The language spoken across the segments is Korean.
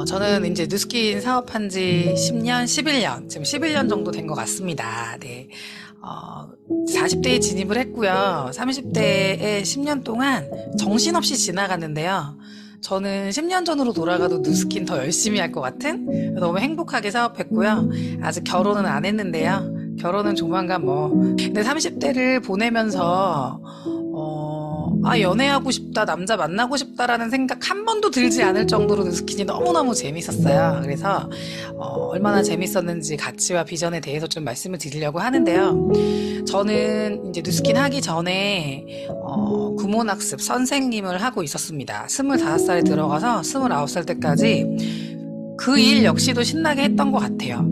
저는 이제 뉴스킨 사업한 지 10년, 11년, 지금 11년 정도 된 것 같습니다. 네. 어, 40대에 진입을 했고요. 30대에 10년 동안 정신없이 지나갔는데요. 저는 10년 전으로 돌아가도 뉴스킨 더 열심히 할 것 같은 너무 행복하게 사업했고요. 아직 결혼은 안 했는데요. 결혼은 조만간 뭐. 근데 30대를 보내면서 연애하고 싶다, 남자 만나고 싶다라는 생각 한 번도 들지 않을 정도로 뉴스킨이 너무너무 재밌었어요. 그래서, 얼마나 재밌었는지 가치와 비전에 대해서 좀 말씀을 드리려고 하는데요. 저는 이제 뉴스킨 하기 전에, 구몬학습 선생님을 하고 있었습니다. 25살에 들어가서 29살 때까지 그 일 역시도 신나게 했던 것 같아요.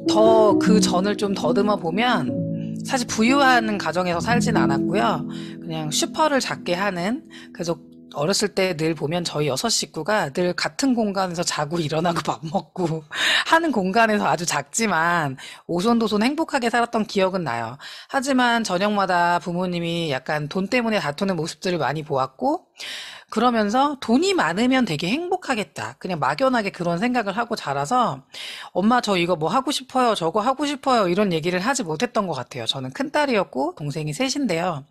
더 그 전을 좀 더듬어 보면 사실 부유한 가정에서 살진 않았고요. 그냥 슈퍼를 작게 하는, 그래서 어렸을 때 늘 보면 저희 6식구가 늘 같은 공간에서 자고 일어나고 밥 먹고 하는 공간에서 아주 작지만 오손도손 행복하게 살았던 기억은 나요. 하지만 저녁마다 부모님이 약간 돈 때문에 다투는 모습들을 많이 보았고, 그러면서 돈이 많으면 되게 행복하겠다. 그냥 막연하게 그런 생각을 하고 자라서 엄마 저 이거 뭐 하고 싶어요. 저거 하고 싶어요. 이런 얘기를 하지 못했던 것 같아요. 저는 큰딸이었고 동생이 셋인데요.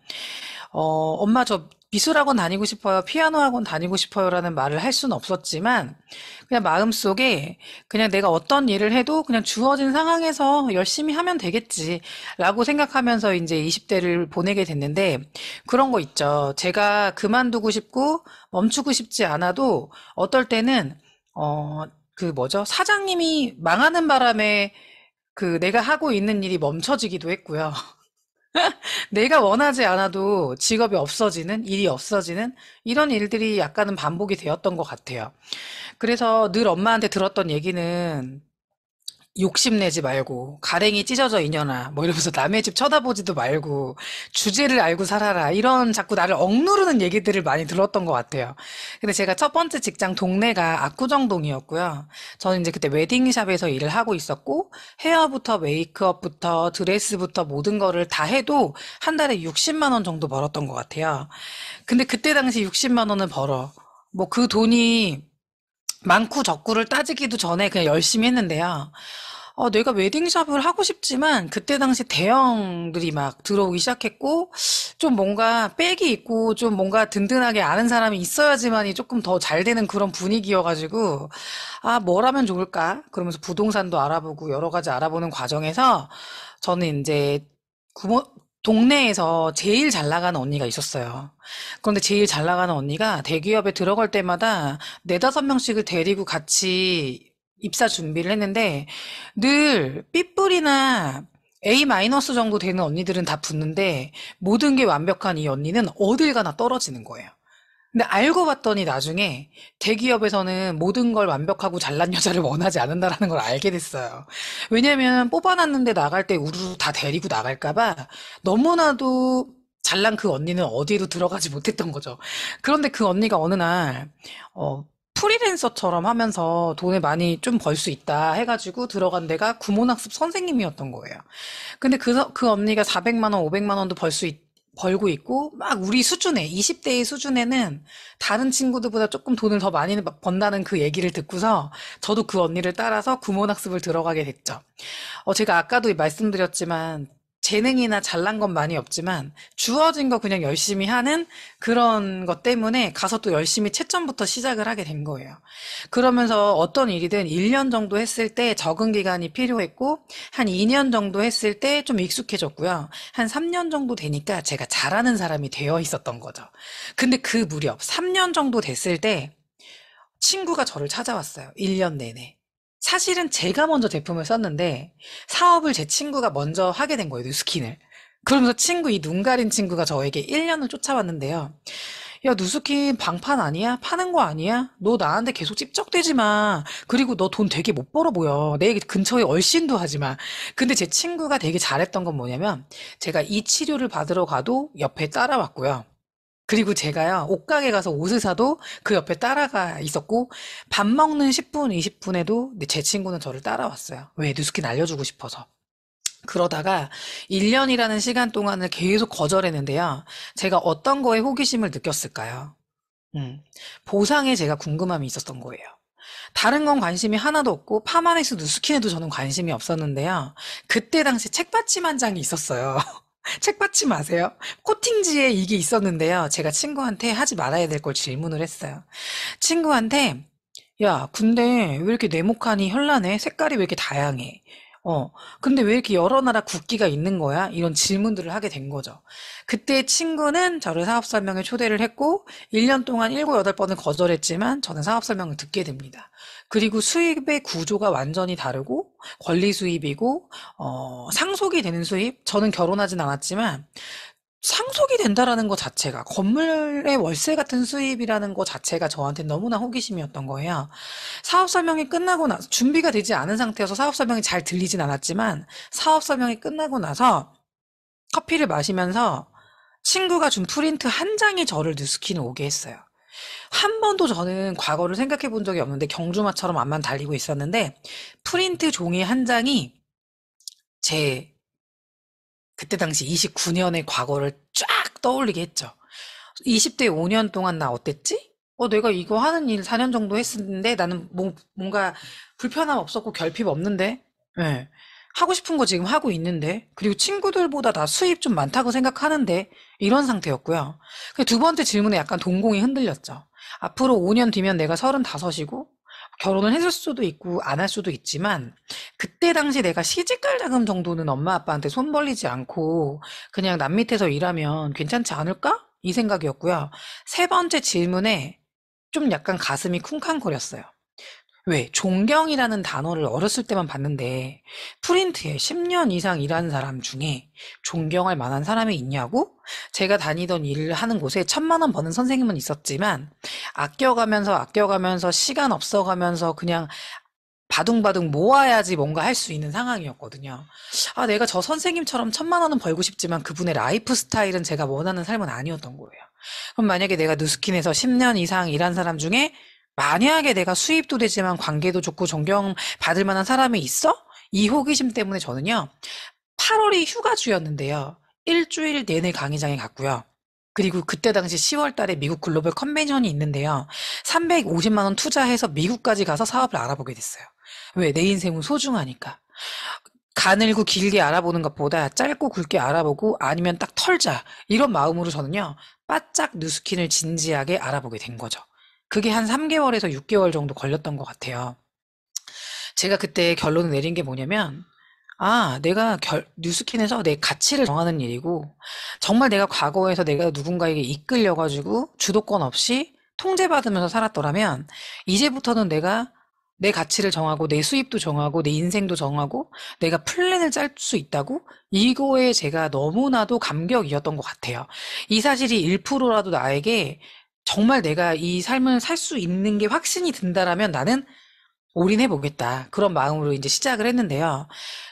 엄마 저 미술학원 다니고 싶어요. 피아노 학원 다니고 싶어요라는 말을 할 수는 없었지만 그냥 마음속에 그냥 내가 어떤 일을 해도 그냥 주어진 상황에서 열심히 하면 되겠지라고 생각하면서 이제 20대를 보내게 됐는데 그런 거 있죠. 제가 그만두고 싶고 멈추고 싶지 않아도 어떨 때는 그 뭐죠? 사장님이 망하는 바람에 그 내가 하고 있는 일이 멈춰지기도 했고요. 내가 원하지 않아도 직업이 없어지는, 일이 없어지는 이런 일들이 약간은 반복이 되었던 것 같아요. 그래서 늘 엄마한테 들었던 얘기는 욕심내지 말고 가랭이 찢어져 이년아 뭐 이러면서 남의 집 쳐다보지도 말고 주제를 알고 살아라 이런 자꾸 나를 억누르는 얘기들을 많이 들었던 것 같아요. 근데 제가 첫 번째 직장 동네가 압구정동이었고요. 저는 이제 그때 웨딩샵에서 일을 하고 있었고 헤어부터 메이크업부터 드레스부터 모든 거를 다 해도 한 달에 60만 원 정도 벌었던 것 같아요. 근데 그때 당시 60만 원을 벌어. 뭐 그 돈이 많고 적고를 따지기도 전에 그냥 열심히 했는데요. 내가 웨딩샵을 하고 싶지만 그때 당시 대형들이 막 들어오기 시작했고 좀 뭔가 백이 있고 좀 뭔가 든든하게 아는 사람이 있어야지만이 조금 더 잘 되는 그런 분위기여가지고 뭘 하면 좋을까? 그러면서 부동산도 알아보고 여러 가지 알아보는 과정에서 저는 이제 구모, 동네에서 제일 잘 나가는 언니가 있었어요. 그런데 제일 잘 나가는 언니가 대기업에 들어갈 때마다 네다섯 명씩을 데리고 같이 입사 준비를 했는데 늘 B뿔이나 A 마이너스 정도 되는 언니들은 다 붙는데 모든 게 완벽한 이 언니는 어딜 가나 떨어지는 거예요. 근데 알고 봤더니 나중에 대기업에서는 모든 걸 완벽하고 잘난 여자를 원하지 않는다라는 걸 알게 됐어요. 왜냐면 뽑아놨는데 나갈 때 우르르 다 데리고 나갈까 봐 너무나도 잘난 그 언니는 어디에도 들어가지 못했던 거죠. 그런데 그 언니가 어느 날 프리랜서처럼 하면서 돈을 많이 좀 벌 수 있다 해가지고 들어간 데가 구몬학습 선생님이었던 거예요. 근데 그 언니가 400만 원, 500만 원도 벌고 있고, 막 우리 수준에, 20대의 수준에는 다른 친구들보다 조금 돈을 더 많이 번다는 그 얘기를 듣고서 저도 그 언니를 따라서 구몬학습을 들어가게 됐죠. 제가 아까도 말씀드렸지만 재능이나 잘난 건 많이 없지만 주어진 거 그냥 열심히 하는 그런 것 때문에 가서 또 열심히 채점부터 시작을 하게 된 거예요. 그러면서 어떤 일이든 1년 정도 했을 때 적응 기간이 필요했고 한 2년 정도 했을 때 좀 익숙해졌고요. 한 3년 정도 되니까 제가 잘하는 사람이 되어 있었던 거죠. 근데 그 무렵 3년 정도 됐을 때 친구가 저를 찾아왔어요. 1년 내내. 사실은 제가 먼저 제품을 썼는데 사업을 제 친구가 먼저 하게 된 거예요. 누스킨을. 그러면서 이 눈 가린 친구가 저에게 1년을 쫓아왔는데요. 야, 누스킨 방판 아니야? 파는 거 아니야? 너 나한테 계속 찝쩍대지 마. 그리고 너 돈 되게 못 벌어 보여. 내 근처에 얼씬도 하지 마. 근데 제 친구가 되게 잘했던 건 뭐냐면 제가 이 치료를 받으러 가도 옆에 따라왔고요. 그리고 제가요, 옷가게 가서 옷을 사도 그 옆에 따라가 있었고, 밥 먹는 10분, 20분에도 제 친구는 저를 따라왔어요. 왜? 뉴스킨 알려주고 싶어서. 그러다가 1년이라는 시간 동안을 계속 거절했는데요. 제가 어떤 거에 호기심을 느꼈을까요? 음. 보상에 제가 궁금함이 있었던 거예요. 다른 건 관심이 하나도 없고 파마넥스 누스킨에도 저는 관심이 없었는데요. 그때 당시 책받침 한 장이 있었어요. 책받침 아세요? 코팅지에 이게 있었는데요. 제가 친구한테 하지 말아야 될 걸 질문을 했어요. 친구한테 야, 근데 왜 이렇게 네모칸이 현란해? 색깔이 왜 이렇게 다양해? 어, 근데 왜 이렇게 여러 나라 국기가 있는 거야? 이런 질문들을 하게 된 거죠. 그때 친구는 저를 사업 설명회 초대를 했고, 1년 동안 7, 8번을 거절했지만, 저는 사업 설명을 듣게 됩니다. 그리고 수입의 구조가 완전히 다르고, 권리 수입이고, 상속이 되는 수입? 저는 결혼하진 않았지만, 상속이 된다라는 것 자체가 건물의 월세 같은 수입이라는 것 자체가 저한테 너무나 호기심이었던 거예요. 사업 설명이 끝나고 나서 준비가 되지 않은 상태여서 사업 설명이 잘 들리진 않았지만 사업 설명이 끝나고 나서 커피를 마시면서 친구가 준 프린트 한 장이 저를 뉴스킨에 오게 했어요. 한 번도 저는 과거를 생각해 본 적이 없는데 경주마처럼 앞만 달리고 있었는데 프린트 종이 한 장이 제 그때 당시 29년의 과거를 쫙 떠올리게 했죠. 20대 5년 동안 나 어땠지? 내가 이거 하는 일 4년 정도 했었는데 나는 뭔가 불편함 없었고 결핍 없는데? 예. 하고 싶은 거 지금 하고 있는데? 그리고 친구들보다 나 수입 좀 많다고 생각하는데? 이런 상태였고요. 두 번째 질문에 약간 동공이 흔들렸죠. 앞으로 5년 뒤면 내가 35이고 결혼을 했을 수도 있고 안 할 수도 있지만 그때 당시 내가 시집갈 자금 정도는 엄마 아빠한테 손 벌리지 않고 그냥 남 밑에서 일하면 괜찮지 않을까? 이 생각이었고요. 세 번째 질문에 좀 약간 가슴이 쿵쾅거렸어요. 왜? 존경이라는 단어를 어렸을 때만 봤는데 프린트에 10년 이상 일하는 사람 중에 존경할 만한 사람이 있냐고? 제가 다니던 일을 하는 곳에 1,000만 원 버는 선생님은 있었지만 아껴가면서 시간 없어가면서 그냥 바둥바둥 모아야지 뭔가 할 수 있는 상황이었거든요. 아, 내가 저 선생님처럼 1,000만 원은 벌고 싶지만 그분의 라이프 스타일은 제가 원하는 삶은 아니었던 거예요. 그럼 만약에 내가 누스킨에서 10년 이상 일한 사람 중에 만약에 내가 수입도 되지만 관계도 좋고 존경받을 만한 사람이 있어? 이 호기심 때문에 저는요, 8월이 휴가주였는데요. 일주일 내내 강의장에 갔고요. 그리고 그때 당시 10월 달에 미국 글로벌 컨벤션이 있는데요. 350만 원 투자해서 미국까지 가서 사업을 알아보게 됐어요. 왜? 내 인생은 소중하니까. 가늘고 길게 알아보는 것보다 짧고 굵게 알아보고 아니면 딱 털자. 이런 마음으로 저는요. 바짝 뉴스킨을 진지하게 알아보게 된 거죠. 그게 한 3개월에서 6개월 정도 걸렸던 것 같아요. 제가 그때 결론을 내린 게 뭐냐면 내가 뉴스킨에서 내 가치를 정하는 일이고 정말 내가 과거에서 내가 누군가에게 이끌려 가지고 주도권 없이 통제받으면서 살았더라면 이제부터는 내가 내 가치를 정하고 내 수입도 정하고 내 인생도 정하고 내가 플랜을 짤 수 있다고 이거에 제가 너무나도 감격이었던 것 같아요. 이 사실이 1%라도 나에게 정말 내가 이 삶을 살 수 있는 게 확신이 든다라면 나는 올인해 보겠다. 그런 마음으로 이제 시작을 했는데요.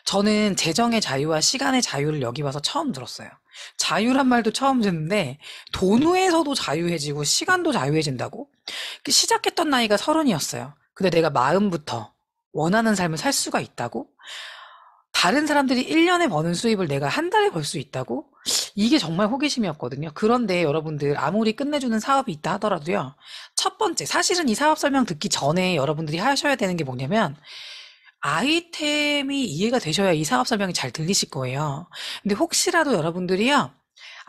저는 재정의 자유와 시간의 자유를 여기 와서 처음 들었어요. 자유란 말도 처음 듣는데 돈에서도 자유해지고 시간도 자유해진다고? 시작했던 나이가 30이었어요. 근데 내가 마음부터 원하는 삶을 살 수가 있다고? 다른 사람들이 1년에 버는 수입을 내가 한 달에 벌 수 있다고? 이게 정말 호기심이었거든요. 그런데 여러분들 아무리 끝내주는 사업이 있다 하더라도요. 첫 번째, 사실은 이 사업 설명 듣기 전에 여러분들이 하셔야 되는 게 뭐냐면 아이템이 이해가 되셔야 이 사업 설명이 잘 들리실 거예요. 근데 혹시라도 여러분들이요.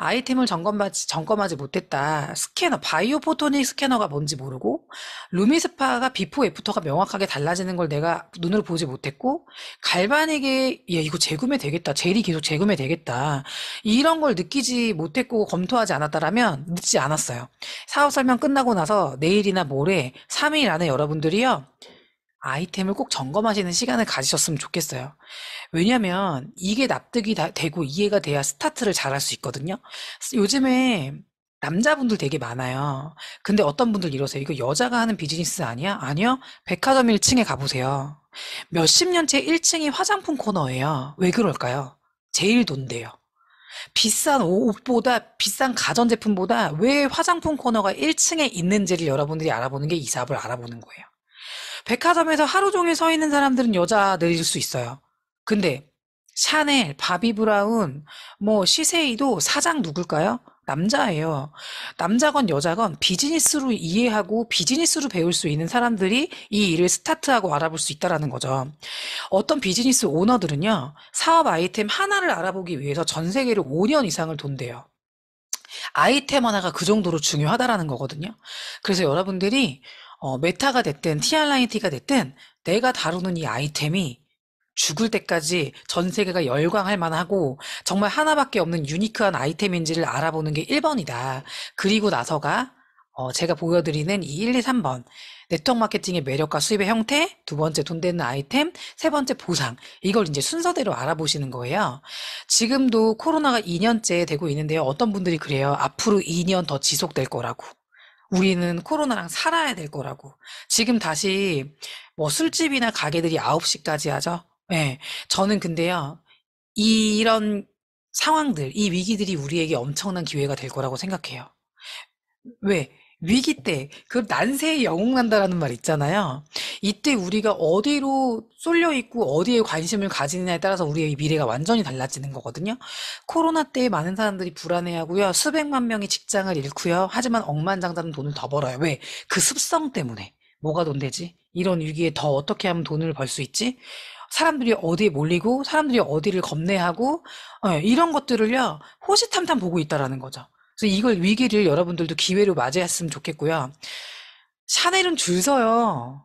아이템을 점검하지 못했다. 스캐너, 바이오 포토닉 스캐너가 뭔지 모르고, 루미스파가 비포 애프터가 명확하게 달라지는 걸 내가 눈으로 보지 못했고, 갈바닉에, 야, 이거 재구매 되겠다. 젤이 계속 재구매 되겠다. 이런 걸 느끼지 못했고 검토하지 않았다라면 늦지 않았어요. 사업 설명 끝나고 나서 내일이나 모레 3일 안에 여러분들이요. 아이템을 꼭 점검하시는 시간을 가지셨으면 좋겠어요. 왜냐면 이게 납득이 되고 이해가 돼야 스타트를 잘할 수 있거든요. 요즘에 남자분들 되게 많아요. 근데 어떤 분들 이러세요. 이거 여자가 하는 비즈니스 아니야? 아니요. 백화점 1층에 가보세요. 몇십 년째 1층이 화장품 코너예요. 왜 그럴까요? 제일 돈대요. 비싼 옷보다 비싼 가전제품보다 왜 화장품 코너가 1층에 있는지를 여러분들이 알아보는 게 이 사업을 알아보는 거예요. 백화점에서 하루 종일 서 있는 사람들은 여자들일 수 있어요. 근데 샤넬, 바비 브라운, 뭐 시세이도 사장 누굴까요? 남자예요. 남자건 여자건 비즈니스로 이해하고 비즈니스로 배울 수 있는 사람들이 이 일을 스타트하고 알아볼 수 있다라는 거죠. 어떤 비즈니스 오너들은요, 사업 아이템 하나를 알아보기 위해서 전 세계를 5년 이상을 돈대요. 아이템 하나가 그 정도로 중요하다라는 거거든요. 그래서 여러분들이 메타가 됐든 TRIT가 됐든 내가 다루는 이 아이템이 죽을 때까지 전 세계가 열광할 만하고 정말 하나밖에 없는 유니크한 아이템인지를 알아보는 게 1번이다. 그리고 나서가 제가 보여드리는 이 1, 2, 3번 네트워크 마케팅의 매력과 수입의 형태, 두 번째 돈 되는 아이템, 세 번째 보상, 이걸 이제 순서대로 알아보시는 거예요. 지금도 코로나가 2년째 되고 있는데요. 어떤 분들이 그래요. 앞으로 2년 더 지속될 거라고. 우리는 코로나랑 살아야 될 거라고. 지금 다시 뭐 술집이나 가게들이 9시까지 하죠. 예. 저는 근데요. 이런 상황들, 이 위기들이 우리에게 엄청난 기회가 될 거라고 생각해요. 왜? 위기 때, 그 난세에 영웅난다라는 말 있잖아요. 이때 우리가 어디로 쏠려 있고 어디에 관심을 가지느냐에 따라서 우리의 미래가 완전히 달라지는 거거든요. 코로나 때 많은 사람들이 불안해하고요. 수백만 명이 직장을 잃고요. 하지만 억만장자는 돈을 더 벌어요. 왜? 그 습성 때문에. 뭐가 돈 되지? 이런 위기에 더 어떻게 하면 돈을 벌 수 있지? 사람들이 어디에 몰리고 사람들이 어디를 겁내하고 이런 것들을요. 호시탐탐 보고 있다라는 거죠. 그래서 이걸 위기를 여러분들도 기회로 맞이했으면 좋겠고요. 샤넬은 줄 서요.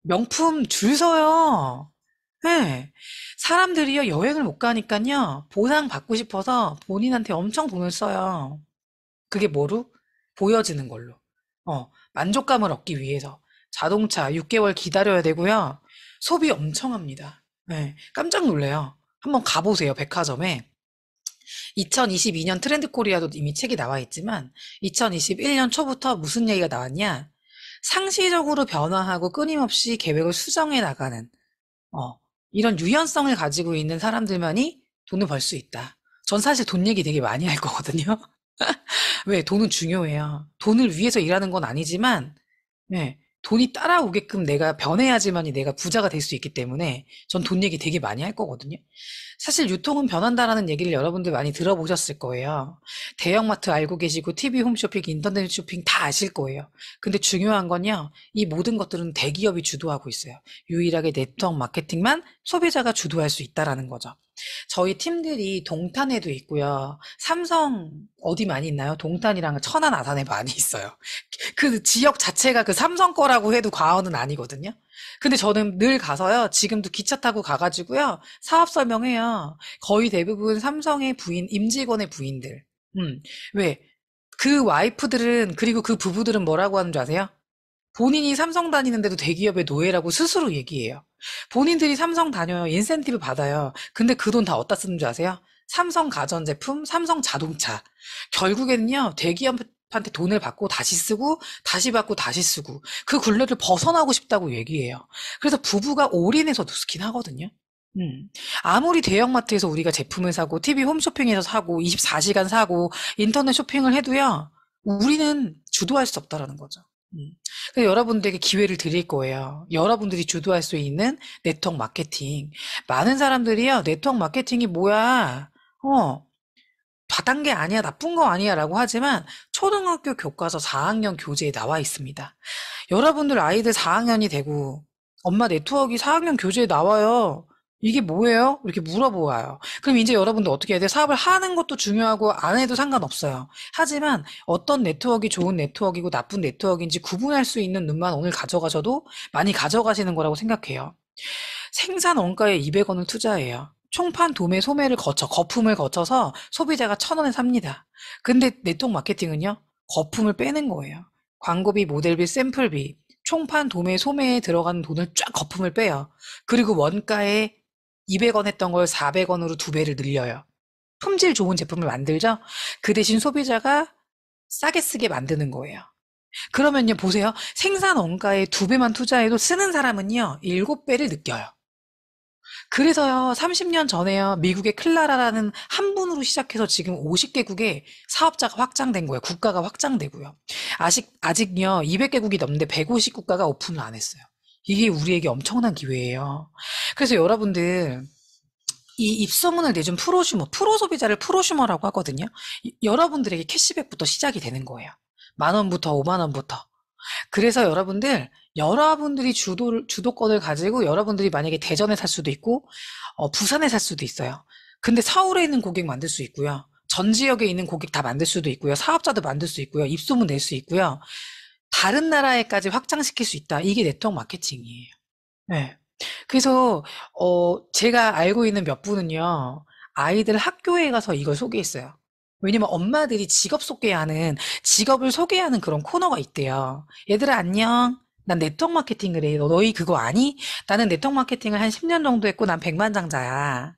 명품 줄 서요. 네. 사람들이요, 여행을 못 가니까요, 보상 받고 싶어서 본인한테 엄청 돈을 써요. 그게 뭐로? 보여지는 걸로. 만족감을 얻기 위해서. 자동차 6개월 기다려야 되고요. 소비 엄청 합니다. 네. 깜짝 놀래요. 한번 가보세요, 백화점에. 2022년 트렌드 코리아도 이미 책이 나와 있지만 2021년 초부터 무슨 얘기가 나왔냐? 상시적으로 변화하고 끊임없이 계획을 수정해 나가는 이런 유연성을 가지고 있는 사람들만이 돈을 벌 수 있다. 전 사실 돈 얘기 되게 많이 할 거거든요. 왜? 돈은 중요해요. 돈을 위해서 일하는 건 아니지만 네, 돈이 따라오게끔 내가 변해야지만이 내가 부자가 될 수 있기 때문에 전 돈 얘기 되게 많이 할 거거든요. 사실 유통은 변한다라는 얘기를 여러분들 많이 들어보셨을 거예요. 대형마트 알고 계시고 TV 홈쇼핑, 인터넷 쇼핑 다 아실 거예요. 근데 중요한 건요. 이 모든 것들은 대기업이 주도하고 있어요. 유일하게 네트워크 마케팅만 소비자가 주도할 수 있다라는 거죠. 저희 팀들이 동탄에도 있고요. 삼성 어디 많이 있나요? 동탄이랑 천안, 아산에 많이 있어요. 그 지역 자체가 그 삼성 거라고 해도 과언은 아니거든요. 근데 저는 늘 가서요. 지금도 기차 타고 가가지고요. 사업 설명해요. 거의 대부분 삼성의 부인, 임직원의 부인들. 왜? 그 와이프들은, 그리고 그 부부들은 뭐라고 하는 줄 아세요? 본인이 삼성 다니는데도 대기업의 노예라고 스스로 얘기해요. 본인들이 삼성 다녀요. 인센티브 받아요. 근데 그 돈 다 어디다 쓰는 줄 아세요? 삼성 가전제품, 삼성 자동차. 결국에는요, 대기업한테 돈을 받고 다시 쓰고, 다시 받고 다시 쓰고, 그 굴레를 벗어나고 싶다고 얘기해요. 그래서 부부가 올인해서 누스킨 하거든요. 아무리 대형마트에서 우리가 제품을 사고, TV 홈쇼핑에서 사고, 24시간 사고, 인터넷 쇼핑을 해도요, 우리는 주도할 수 없다라는 거죠. 그래서 여러분들에게 기회를 드릴 거예요. 여러분들이 주도할 수 있는 네트워크 마케팅. 많은 사람들이요, 네트워크 마케팅이 뭐야? 다단계 아니야, 나쁜 거 아니야 라고 하지만 초등학교 교과서 4학년 교재에 나와 있습니다. 여러분들 아이들 4학년이 되고 엄마 네트워크가 4학년 교재에 나와요. 이게 뭐예요? 이렇게 물어보아요. 그럼 이제 여러분들 어떻게 해야 돼요? 사업을 하는 것도 중요하고 안 해도 상관없어요. 하지만 어떤 네트워크가 좋은 네트워크이고 나쁜 네트워크인지 구분할 수 있는 눈만 오늘 가져가셔도 많이 가져가시는 거라고 생각해요. 생산 원가에 200원을 투자해요. 총판 도매 소매를 거쳐 거품을 거쳐서 소비자가 1,000원에 삽니다. 근데 네트워크 마케팅은요. 거품을 빼는 거예요. 광고비, 모델비, 샘플비, 총판 도매 소매에 들어가는 돈을 쫙 거품을 빼요. 그리고 원가에 200원 했던 걸 400원으로 2배를 늘려요. 품질 좋은 제품을 만들죠. 그 대신 소비자가 싸게 쓰게 만드는 거예요. 그러면요, 보세요. 생산 원가에 2배만 투자해도 쓰는 사람은요, 7배를 느껴요. 그래서요, 30년 전에요, 미국의 클라라라는 한 분으로 시작해서 지금 50개국에 사업자가 확장된 거예요. 국가가 확장되고요. 아직요, 200개국이 넘는데 150국가가 오픈을 안 했어요. 이게 우리에게 엄청난 기회예요. 그래서 여러분들, 이 입소문을 내준 프로슈머, 프로소비자를 프로슈머라고 하거든요. 여러분들에게 캐시백부터 시작이 되는 거예요. 10,000원부터 50,000원부터. 그래서 여러분들이 주도권을 가지고 여러분들이 만약에 대전에 살 수도 있고, 부산에 살 수도 있어요. 근데 서울에 있는 고객 만들 수 있고요. 전 지역에 있는 고객 다 만들 수도 있고요. 사업자도 만들 수 있고요. 입소문 낼 수 있고요. 다른 나라에까지 확장시킬 수 있다. 이게 네트워크 마케팅이에요. 네. 그래서 제가 알고 있는 몇 분은요. 아이들 학교에 가서 이걸 소개했어요. 왜냐면 엄마들이 직업을 소개하는 그런 코너가 있대요. 얘들아 안녕. 난 네트워크 마케팅을 해. 너희 그거 아니? 나는 네트워크 마케팅을 한 10년 정도 했고 난 백만장자야.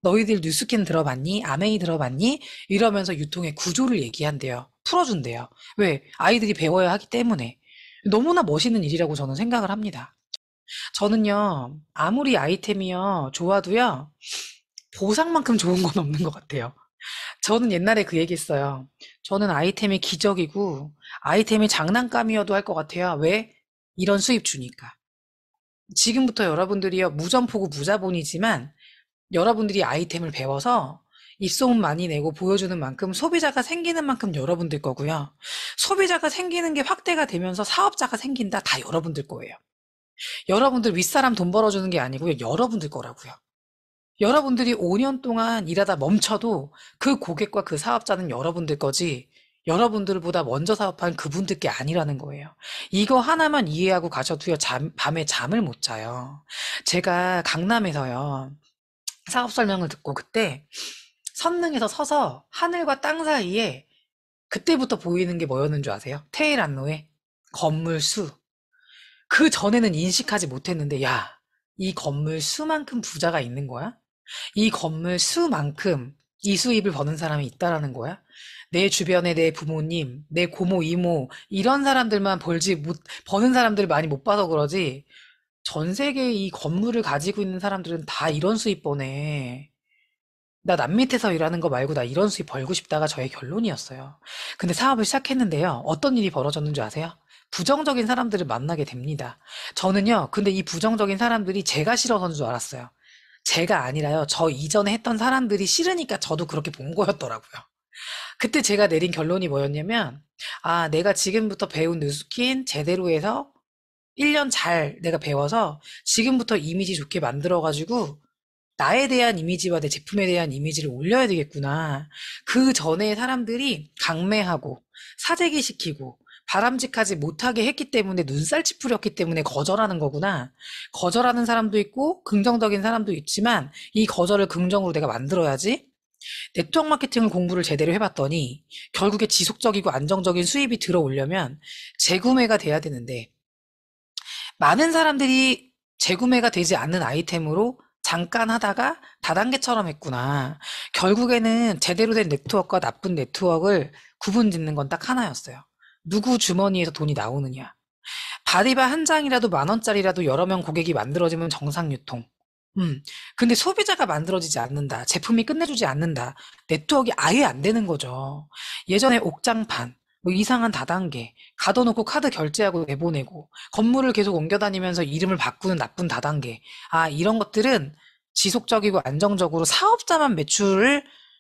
너희들 뉴스캔 들어봤니? 아메이 들어봤니? 이러면서 유통의 구조를 얘기한대요. 풀어준대요. 왜? 아이들이 배워야 하기 때문에. 너무나 멋있는 일이라고 저는 생각을 합니다. 저는요, 아무리 아이템이요, 좋아도요, 보상만큼 좋은 건 없는 것 같아요. 저는 옛날에 그 얘기 했어요. 저는 아이템이 기적이고, 아이템이 장난감이어도 할 것 같아요. 왜? 이런 수입 주니까. 지금부터 여러분들이요, 무점포고 무자본이지만, 여러분들이 아이템을 배워서, 입소문 많이 내고 보여주는 만큼 소비자가 생기는 만큼 여러분들 거고요. 소비자가 생기는 게 확대가 되면서 사업자가 생긴다. 다 여러분들 거예요. 여러분들 윗사람 돈 벌어주는 게 아니고요. 여러분들 거라고요. 여러분들이 5년 동안 일하다 멈춰도 그 고객과 그 사업자는 여러분들 거지 여러분들보다 먼저 사업한 그분들 게 아니라는 거예요. 이거 하나만 이해하고 가셔도요. 밤에 잠을 못 자요. 제가 강남에서요. 사업 설명을 듣고 그때 선릉에서 서서 하늘과 땅 사이에 그때부터 보이는 게 뭐였는 줄 아세요? 테헤란로에 건물 수. 그 전에는 인식하지 못했는데, 야, 이 건물 수만큼 부자가 있는 거야? 이 건물 수만큼 이 수입을 버는 사람이 있다라는 거야? 내 주변에 내 부모님, 내 고모, 이모, 이런 사람들만 버는 사람들을 많이 못 봐서 그러지, 전 세계에 이 건물을 가지고 있는 사람들은 다 이런 수입 버네. 나 남 밑에서 일하는 거 말고 나 이런 수입 벌고 싶다가 저의 결론이었어요. 근데 사업을 시작했는데요. 어떤 일이 벌어졌는 줄 아세요? 부정적인 사람들을 만나게 됩니다. 저는요, 근데 이 부정적인 사람들이 제가 싫어서인 줄 알았어요. 제가 아니라요, 저 이전에 했던 사람들이 싫으니까 저도 그렇게 본 거였더라고요. 그때 제가 내린 결론이 뭐였냐면, 아, 내가 지금부터 배운 뉴스킨 제대로 해서 1년 잘 내가 배워서 지금부터 이미지 좋게 만들어가지고 나에 대한 이미지와 내 제품에 대한 이미지를 올려야 되겠구나. 그 전에 사람들이 강매하고 사재기시키고 바람직하지 못하게 했기 때문에 눈살 찌푸렸기 때문에 거절하는 거구나. 거절하는 사람도 있고 긍정적인 사람도 있지만 이 거절을 긍정으로 내가 만들어야지. 네트워크 마케팅을 공부를 제대로 해봤더니 결국에 지속적이고 안정적인 수입이 들어오려면 재구매가 돼야 되는데 많은 사람들이 재구매가 되지 않는 아이템으로 잠깐 하다가 다단계처럼 했구나. 결국에는 제대로 된 네트워크와 나쁜 네트워크를 구분짓는 건 딱 하나였어요. 누구 주머니에서 돈이 나오느냐. 바리바 한 장이라도 10,000원짜리라도 여러 명 고객이 만들어지면 정상 유통. 근데 소비자가 만들어지지 않는다. 제품이 끝내주지 않는다. 네트워크가 아예 안 되는 거죠. 예전에 옥장판, 뭐 이상한 다단계, 가둬놓고 카드 결제하고 내보내고, 건물을 계속 옮겨다니면서 이름을 바꾸는 나쁜 다단계. 아, 이런 것들은 지속적이고 안정적으로 사업자만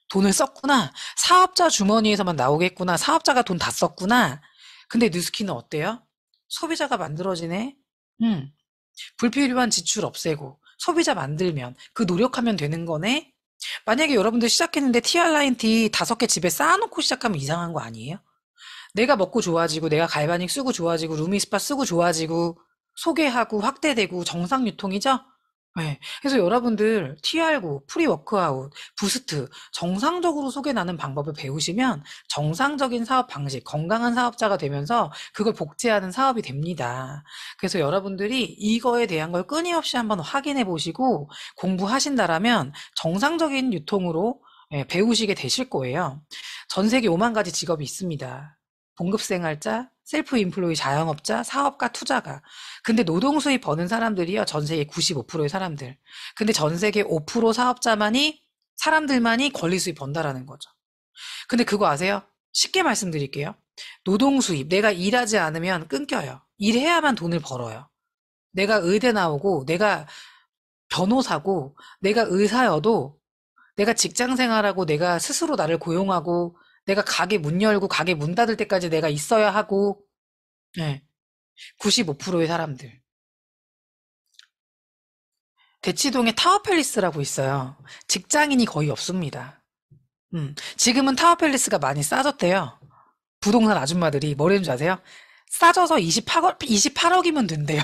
돈을 썼구나. 사업자 주머니에서만 나오겠구나. 사업자가 돈 다 썼구나. 근데 뉴스키는 어때요? 소비자가 만들어지네? 음. 불필요한 지출 없애고 소비자 만들면 그 노력하면 되는 거네. 만약에 여러분들 시작했는데 TR라인 티 5개 집에 쌓아놓고 시작하면 이상한 거 아니에요? 내가 먹고 좋아지고 내가 갈바닉 쓰고 좋아지고 루미스파 쓰고 좋아지고 소개하고 확대되고 정상 유통이죠? 네. 그래서 여러분들 TR고 프리워크아웃, 부스트 정상적으로 소개 나는 방법을 배우시면 정상적인 사업 방식, 건강한 사업자가 되면서 그걸 복제하는 사업이 됩니다. 그래서 여러분들이 이거에 대한 걸 끊임없이 한번 확인해 보시고 공부하신다라면 정상적인 유통으로 배우시게 되실 거예요. 전 세계 5만 가지 직업이 있습니다. 봉급생활자, 셀프 인플로이 자영업자, 사업가, 투자가. 근데 노동 수입 버는 사람들이요. 전 세계 95%의 사람들. 근데 전 세계 5% 사람들만이 권리 수입 번다라는 거죠. 근데 그거 아세요? 쉽게 말씀드릴게요. 노동 수입, 내가 일하지 않으면 끊겨요. 일해야만 돈을 벌어요. 내가 의대 나오고, 내가 변호사고 내가 의사여도 내가 직장 생활하고 내가 스스로 나를 고용하고 내가 가게 문 열고 가게 문 닫을 때까지 내가 있어야 하고 네, 95%의 사람들. 대치동에 타워팰리스라고 있어요. 직장인이 거의 없습니다. 지금은 타워팰리스가 많이 싸졌대요. 부동산 아줌마들이 뭐라는지 아세요? 싸져서 28억이면 된대요.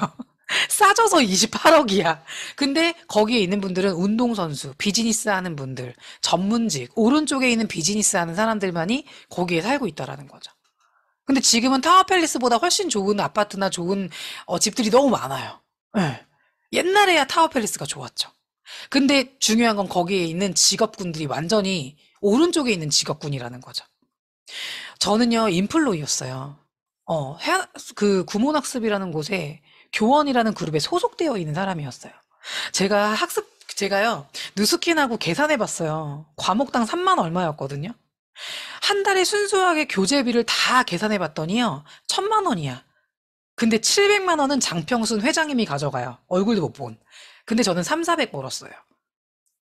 싸져서 28억이야. 근데 거기에 있는 분들은 운동선수, 비즈니스 하는 분들, 전문직, 오른쪽에 있는 비즈니스 하는 사람들만이 거기에 살고 있다라는 거죠. 근데 지금은 타워팰리스보다 훨씬 좋은 아파트나 좋은 집들이 너무 많아요. 예. 옛날에야 타워팰리스가 좋았죠. 근데 중요한 건 거기에 있는 직업군들이 완전히 오른쪽에 있는 직업군이라는 거죠. 저는요, 인플로이였어요. 그 구몬학습이라는 곳에 교원이라는 그룹에 소속되어 있는 사람이었어요. 제가요, 누수킨하고 계산해봤어요. 과목당 3만 얼마였거든요. 한 달에 순수하게 교재비를 다 계산해봤더니요, 1,000만 원이야. 근데 700만 원은 장평순 회장님이 가져가요. 얼굴도 못 본. 근데 저는 3, 400 벌었어요.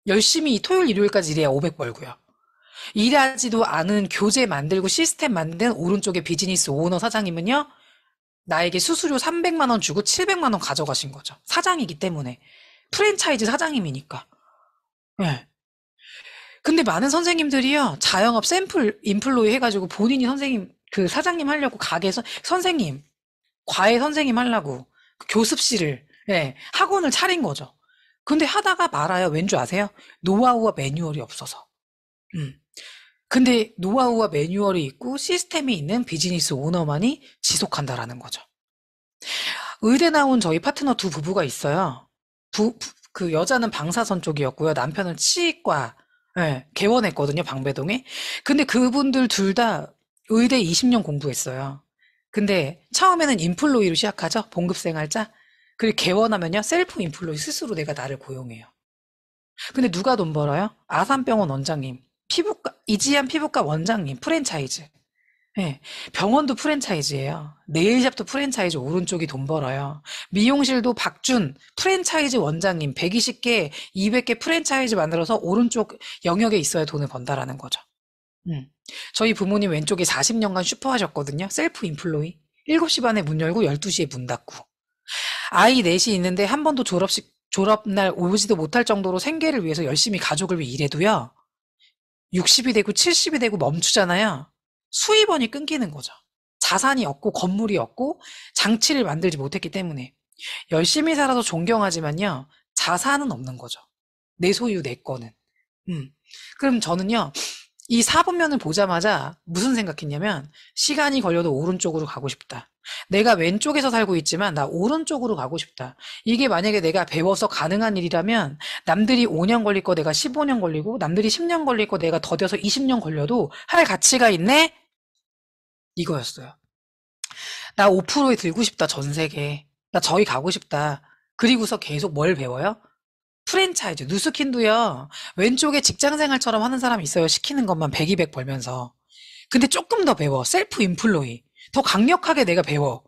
열심히 토요일, 일요일까지 일해야 500 벌고요. 일하지도 않은 교재 만들고 시스템 만든 오른쪽에 비즈니스 오너 사장님은요, 나에게 수수료 300만 원 주고 700만 원 가져가신 거죠. 사장이기 때문에. 프랜차이즈 사장님이니까. 예. 근데 많은 선생님들이요, 자영업 샘플 인플로이 해가지고 본인이 선생님, 그 사장님 하려고 가게에서, 선생님, 과외 선생님 하려고 그 교습실을, 예, 학원을 차린 거죠. 근데 하다가 말아요. 왠 줄 아세요? 노하우와 매뉴얼이 없어서. 음. 근데 노하우와 매뉴얼이 있고 시스템이 있는 비즈니스 오너만이 지속한다라는 거죠. 의대 나온 저희 파트너 두 부부가 있어요. 그 여자는 방사선 쪽이었고요. 남편은 치과, 예, 개원했거든요. 방배동에. 근데 그분들 둘 다 의대 20년 공부했어요. 근데 처음에는 인플로이로 시작하죠. 봉급생활자. 그리고 개원하면요. 셀프 인플로이 스스로 내가 나를 고용해요. 근데 누가 돈 벌어요? 아산병원 원장님, 피부과, 이지한 피부과 원장님, 프랜차이즈. 예, 병원도 프랜차이즈예요. 네일샵도 프랜차이즈 오른쪽이 돈 벌어요. 미용실도 박준 프랜차이즈 원장님 120개, 200개 프랜차이즈 만들어서 오른쪽 영역에 있어야 돈을 번다라는 거죠. 음. 저희 부모님 왼쪽에 40년간 슈퍼 하셨거든요. 셀프 인플로이. 7시 반에 문 열고 12시에 문 닫고. 아이 넷이 있는데 한 번도 졸업날 오지도 못할 정도로 생계를 위해서 열심히 가족을 위해 일해도요. 60이 되고 70이 되고 멈추잖아요. 수입원이 끊기는 거죠. 자산이 없고 건물이 없고 장치를 만들지 못했기 때문에 열심히 살아도 존경하지만요. 자산은 없는 거죠. 내 소유 내 거는. 음. 그럼 저는요. 이 사분면을 보자마자 무슨 생각했냐면 시간이 걸려도 오른쪽으로 가고 싶다. 내가 왼쪽에서 살고 있지만 나 오른쪽으로 가고 싶다. 이게 만약에 내가 배워서 가능한 일이라면 남들이 5년 걸릴 거 내가 15년 걸리고 남들이 10년 걸릴 거 내가 더뎌서 20년 걸려도 할 가치가 있네? 이거였어요. 나 5%에 들고 싶다, 전 세계. 나 저기 가고 싶다. 그리고서 계속 뭘 배워요? 프랜차이즈, 누스킨도요. 왼쪽에 직장 생활처럼 하는 사람이 있어요. 시키는 것만 100, 200 벌면서. 근데 조금 더 배워. 셀프 인플로이. 더 강력하게 내가 배워.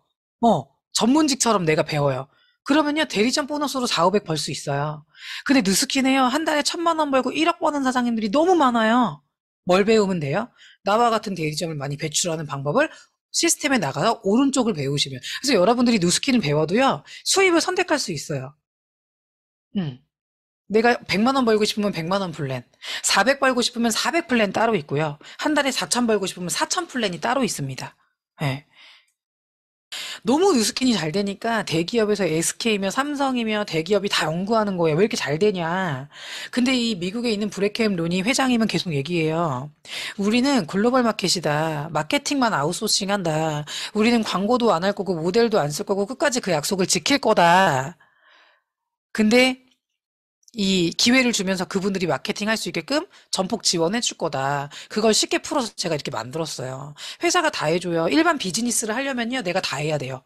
전문직처럼 내가 배워요. 그러면요, 대리점 보너스로 4, 500 벌 수 있어요. 근데 누스킨에요, 한 달에 1,000만 원 벌고 1억 버는 사장님들이 너무 많아요. 뭘 배우면 돼요? 나와 같은 대리점을 많이 배출하는 방법을 시스템에 나가서 오른쪽을 배우시면. 그래서 여러분들이 누스킨을 배워도요, 수입을 선택할 수 있어요. 음. 내가 100만 원 벌고 싶으면 100만 원 플랜, 400 벌고 싶으면 400 플랜 따로 있고요. 한 달에 4천 벌고 싶으면 4천 플랜이 따로 있습니다. 예. 너무 뉴스킨이 잘 되니까 대기업에서 SK며 삼성이며 대기업이 다 연구하는 거예요. 왜 이렇게 잘 되냐. 근데 이 미국에 있는 브레켄 로니 회장님은 계속 얘기해요. 우리는 글로벌 마켓이다. 마케팅만 아웃소싱 한다. 우리는 광고도 안 할 거고 모델도 안 쓸 거고 끝까지 그 약속을 지킬 거다. 근데 이 기회를 주면서 그분들이 마케팅 할 수 있게끔 전폭 지원해 줄 거다. 그걸 쉽게 풀어서 제가 이렇게 만들었어요. 회사가 다 해줘요. 일반 비즈니스를 하려면요, 내가 다 해야 돼요.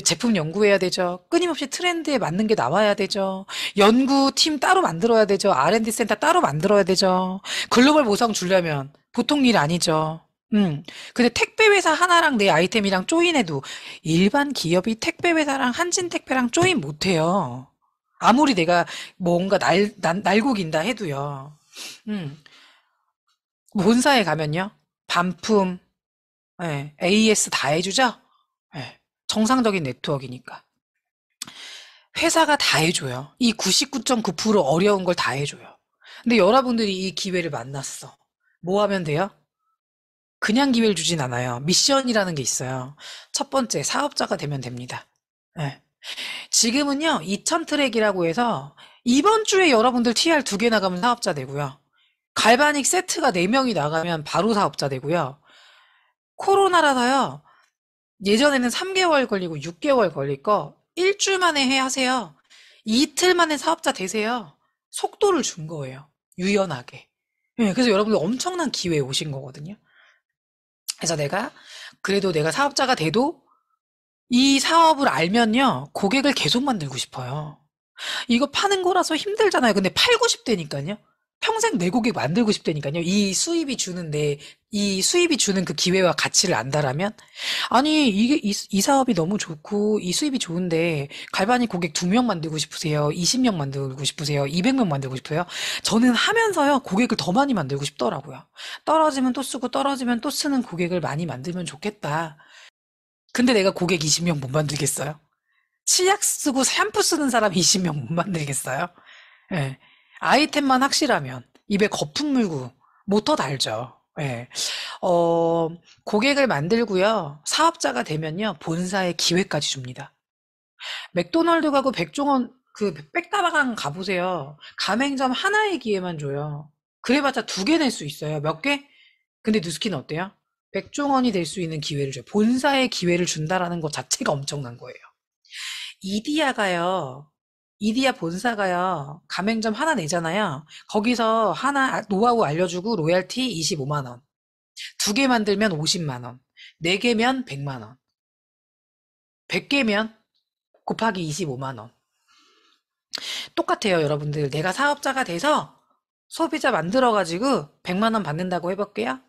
제품 연구해야 되죠. 끊임없이 트렌드에 맞는 게 나와야 되죠. 연구팀 따로 만들어야 되죠. R&D 센터 따로 만들어야 되죠. 글로벌 보상 주려면 보통 일 아니죠. 근데 택배 회사 하나랑 내 아이템이랑 조인해도 일반 기업이 택배 회사랑 한진 택배랑 조인 못해요. 아무리 내가 뭔가 날고긴다 해도요. 음, 본사에 가면요. 반품, 예, AS 다 해주죠? 예, 정상적인 네트워크니까. 회사가 다 해줘요. 이 99.9% 어려운 걸 다 해줘요. 근데 여러분들이 이 기회를 만났어. 뭐 하면 돼요? 그냥 기회를 주진 않아요. 미션이라는 게 있어요. 첫 번째, 사업자가 되면 됩니다. 예. 지금은요, 2000 트랙이라고 해서 이번 주에 여러분들 TR 2개 나가면 사업자 되고요. 갈바닉 세트가 4명이 나가면 바로 사업자 되고요. 코로나라서요, 예전에는 3개월 걸리고 6개월 걸릴 거 일주일 만에 해 하세요. 이틀 만에 사업자 되세요. 속도를 준 거예요. 유연하게. 예, 그래서 여러분들 엄청난 기회에 오신 거거든요. 그래서 그래도 내가 사업자가 돼도 이 사업을 알면요, 고객을 계속 만들고 싶어요. 이거 파는 거라서 힘들잖아요. 근데 팔고 싶다니까요. 평생 내 고객 만들고 싶다니까요. 이 수입이 주는 그 기회와 가치를 안다라면? 아니, 이 사업이 너무 좋고, 이 수입이 좋은데, 갈바닉 고객 2명 만들고 싶으세요? 20명 만들고 싶으세요? 200명 만들고 싶어요? 저는 하면서요, 고객을 더 많이 만들고 싶더라고요. 떨어지면 또 쓰고, 떨어지면 또 쓰는 고객을 많이 만들면 좋겠다. 근데 내가 고객 20명 못 만들겠어요? 치약 쓰고 샴푸 쓰는 사람 20명 못 만들겠어요? 예. 아이템만 확실하면 입에 거품 물고 모터 달죠. 예. 어, 고객을 만들고요. 사업자가 되면요. 본사에 기회까지 줍니다. 맥도날드 가고 백종원 그 백다방 가보세요. 가맹점 하나의 기회만 줘요. 그래봤자 2개 낼 수 있어요. 몇 개? 근데 뉴스키는 어때요? 백종원이 될 수 있는 기회를 줘요. 본사에 기회를 준다라는 것 자체가 엄청난 거예요. 이디야가요. 이디야 본사가요. 가맹점 하나 내잖아요. 거기서 하나 노하우 알려주고 로얄티 25만 원. 2개 만들면 50만 원. 4개면 100만 원. 100개면 곱하기 25만 원. 똑같아요, 여러분들. 내가 사업자가 돼서 소비자 만들어가지고 100만 원 받는다고 해볼게요.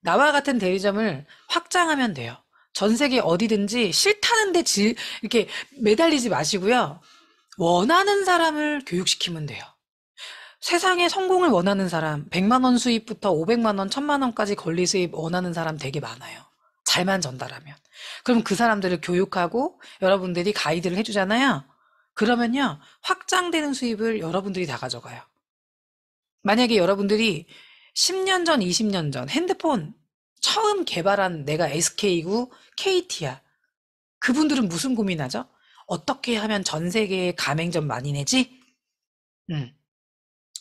나와 같은 대리점을 확장하면 돼요. 전 세계 어디든지 싫다는데 이렇게 매달리지 마시고요. 원하는 사람을 교육시키면 돼요. 세상에 성공을 원하는 사람, 100만 원 수입부터 500만 원, 1000만 원까지 권리 수입 원하는 사람 되게 많아요. 잘만 전달하면. 그럼 그 사람들을 교육하고 여러분들이 가이드를 해주잖아요. 그러면요, 확장되는 수입을 여러분들이 다 가져가요. 만약에 여러분들이 10년 전, 20년 전 핸드폰 처음 개발한 내가 SK고 KT야. 그분들은 무슨 고민하죠? 어떻게 하면 전 세계에 가맹점 많이 내지? 음.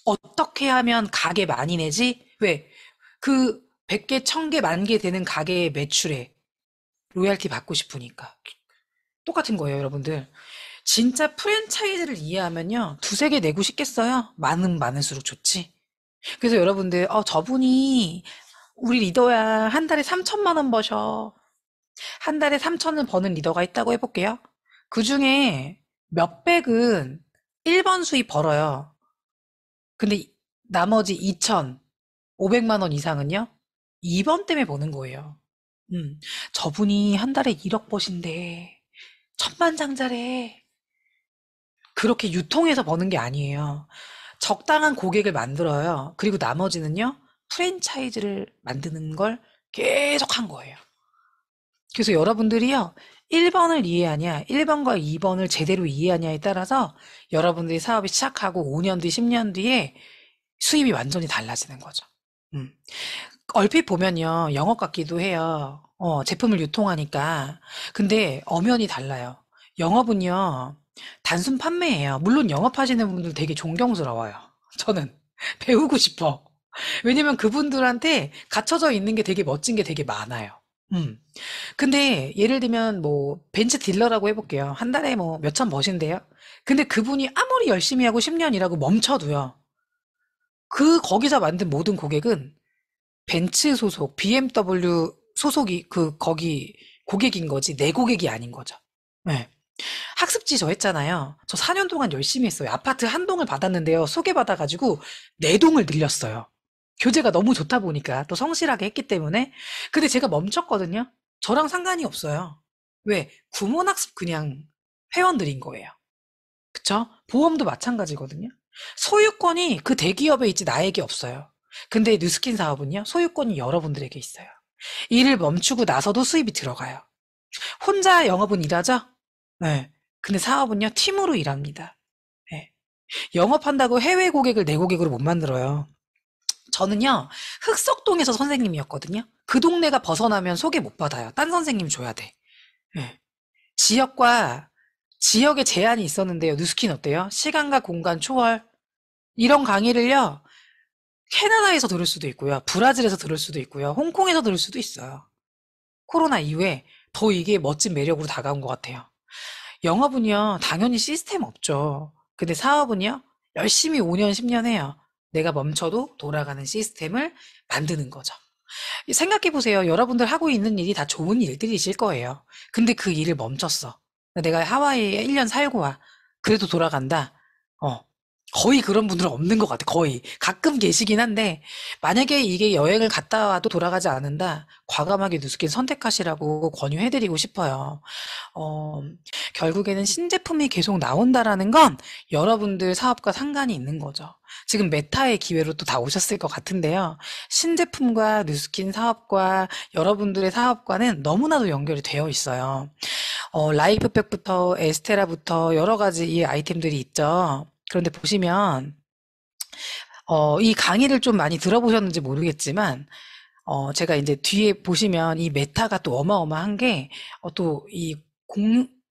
어떻게 하면 가게 많이 내지? 왜? 그 100개, 1000개, 10,000개 되는 가게의 매출에 로얄티 받고 싶으니까. 똑같은 거예요, 여러분들. 진짜 프랜차이즈를 이해하면요. 두세 개 내고 싶겠어요? 많을수록 좋지. 그래서 여러분들, 저분이 우리 리더야. 한 달에 3천만 원 버셔. 한 달에 3천을 버는 리더가 있다고 해볼게요. 그 중에 몇백은 1번 수입 벌어요. 근데 나머지 2천, 500만 원 이상은요? 2번 때문에 버는 거예요. 음, 저분이 한 달에 1억 버신대. 천만장자래. 그렇게 유통해서 버는 게 아니에요. 적당한 고객을 만들어요. 그리고 나머지는요, 프랜차이즈를 만드는 걸 계속 한 거예요. 그래서 여러분들이요, 1번을 이해하냐, 1번과 2번을 제대로 이해하냐에 따라서 여러분들이 사업이 시작하고 5년 뒤, 10년 뒤에 수입이 완전히 달라지는 거죠. 음. 얼핏 보면요, 영업 같기도 해요. 제품을 유통하니까. 근데 엄연히 달라요. 영업은요, 단순 판매예요. 물론 영업하시는 분들 되게 존경스러워요. 저는 배우고 싶어. 왜냐면 그분들한테 갖춰져 있는 게 되게 멋진 게 되게 많아요. 음. 근데 예를 들면 뭐 벤츠 딜러라고 해볼게요. 한 달에 뭐 몇천 버신대요. 근데 그분이 아무리 열심히 하고 10년 일하고 멈춰도요. 거기서 만든 모든 고객은 벤츠 소속, BMW 소속이 거기 고객인 거지 내 고객이 아닌 거죠. 네. 학습지 저 했잖아요. 저 4년 동안 열심히 했어요. 아파트 한 동을 받았는데요. 소개받아가지고 4동을 늘렸어요. 교재가 너무 좋다 보니까 또 성실하게 했기 때문에. 근데 제가 멈췄거든요. 저랑 상관이 없어요. 왜? 구몬학습 그냥 회원들인 거예요. 그쵸? 보험도 마찬가지거든요. 소유권이 그 대기업에 있지 나에게 없어요. 근데 뉴스킨 사업은요, 소유권이 여러분들에게 있어요. 일을 멈추고 나서도 수입이 들어가요. 혼자 영업은 일하죠? 네. 근데 사업은요, 팀으로 일합니다. 네. 영업한다고 해외 고객을 내 고객으로 못 만들어요. 저는요, 흑석동에서 선생님이었거든요. 그 동네가 벗어나면 소개 못 받아요. 딴 선생님 줘야 돼. 네. 지역과 지역에 제한이 있었는데요. 뉴스킨 어때요? 시간과 공간 초월. 이런 강의를요, 캐나다에서 들을 수도 있고요. 브라질에서 들을 수도 있고요. 홍콩에서 들을 수도 있어요. 코로나 이후에 더 이게 멋진 매력으로 다가온 것 같아요. 영업은요, 당연히 시스템 없죠. 근데 사업은요, 열심히 5년, 10년 해요. 내가 멈춰도 돌아가는 시스템을 만드는 거죠. 생각해보세요. 여러분들 하고 있는 일이 다 좋은 일들이실 거예요. 근데 그 일을 멈췄어. 내가 하와이에 1년 살고 와. 그래도 돌아간다. 어. 거의 그런 분들은 없는 것 같아. 거의. 가끔 계시긴 한데, 만약에 이게 여행을 갔다 와도 돌아가지 않는다. 과감하게 뉴스킨 선택하시라고 권유해드리고 싶어요. 어, 결국에는 신제품이 계속 나온다라는 건 여러분들 사업과 상관이 있는 거죠. 지금 메타의 기회로 또 다 오셨을 것 같은데요. 신제품과 뉴스킨 사업과 여러분들의 사업과는 너무나도 연결이 되어 있어요. 라이프백부터 에스테라부터 여러 가지 이 아이템들이 있죠. 그런데 보시면 이 강의를 좀 많이 들어보셨는지 모르겠지만 제가 이제 뒤에 보시면 이 메타가 또 어마어마한 게 또 이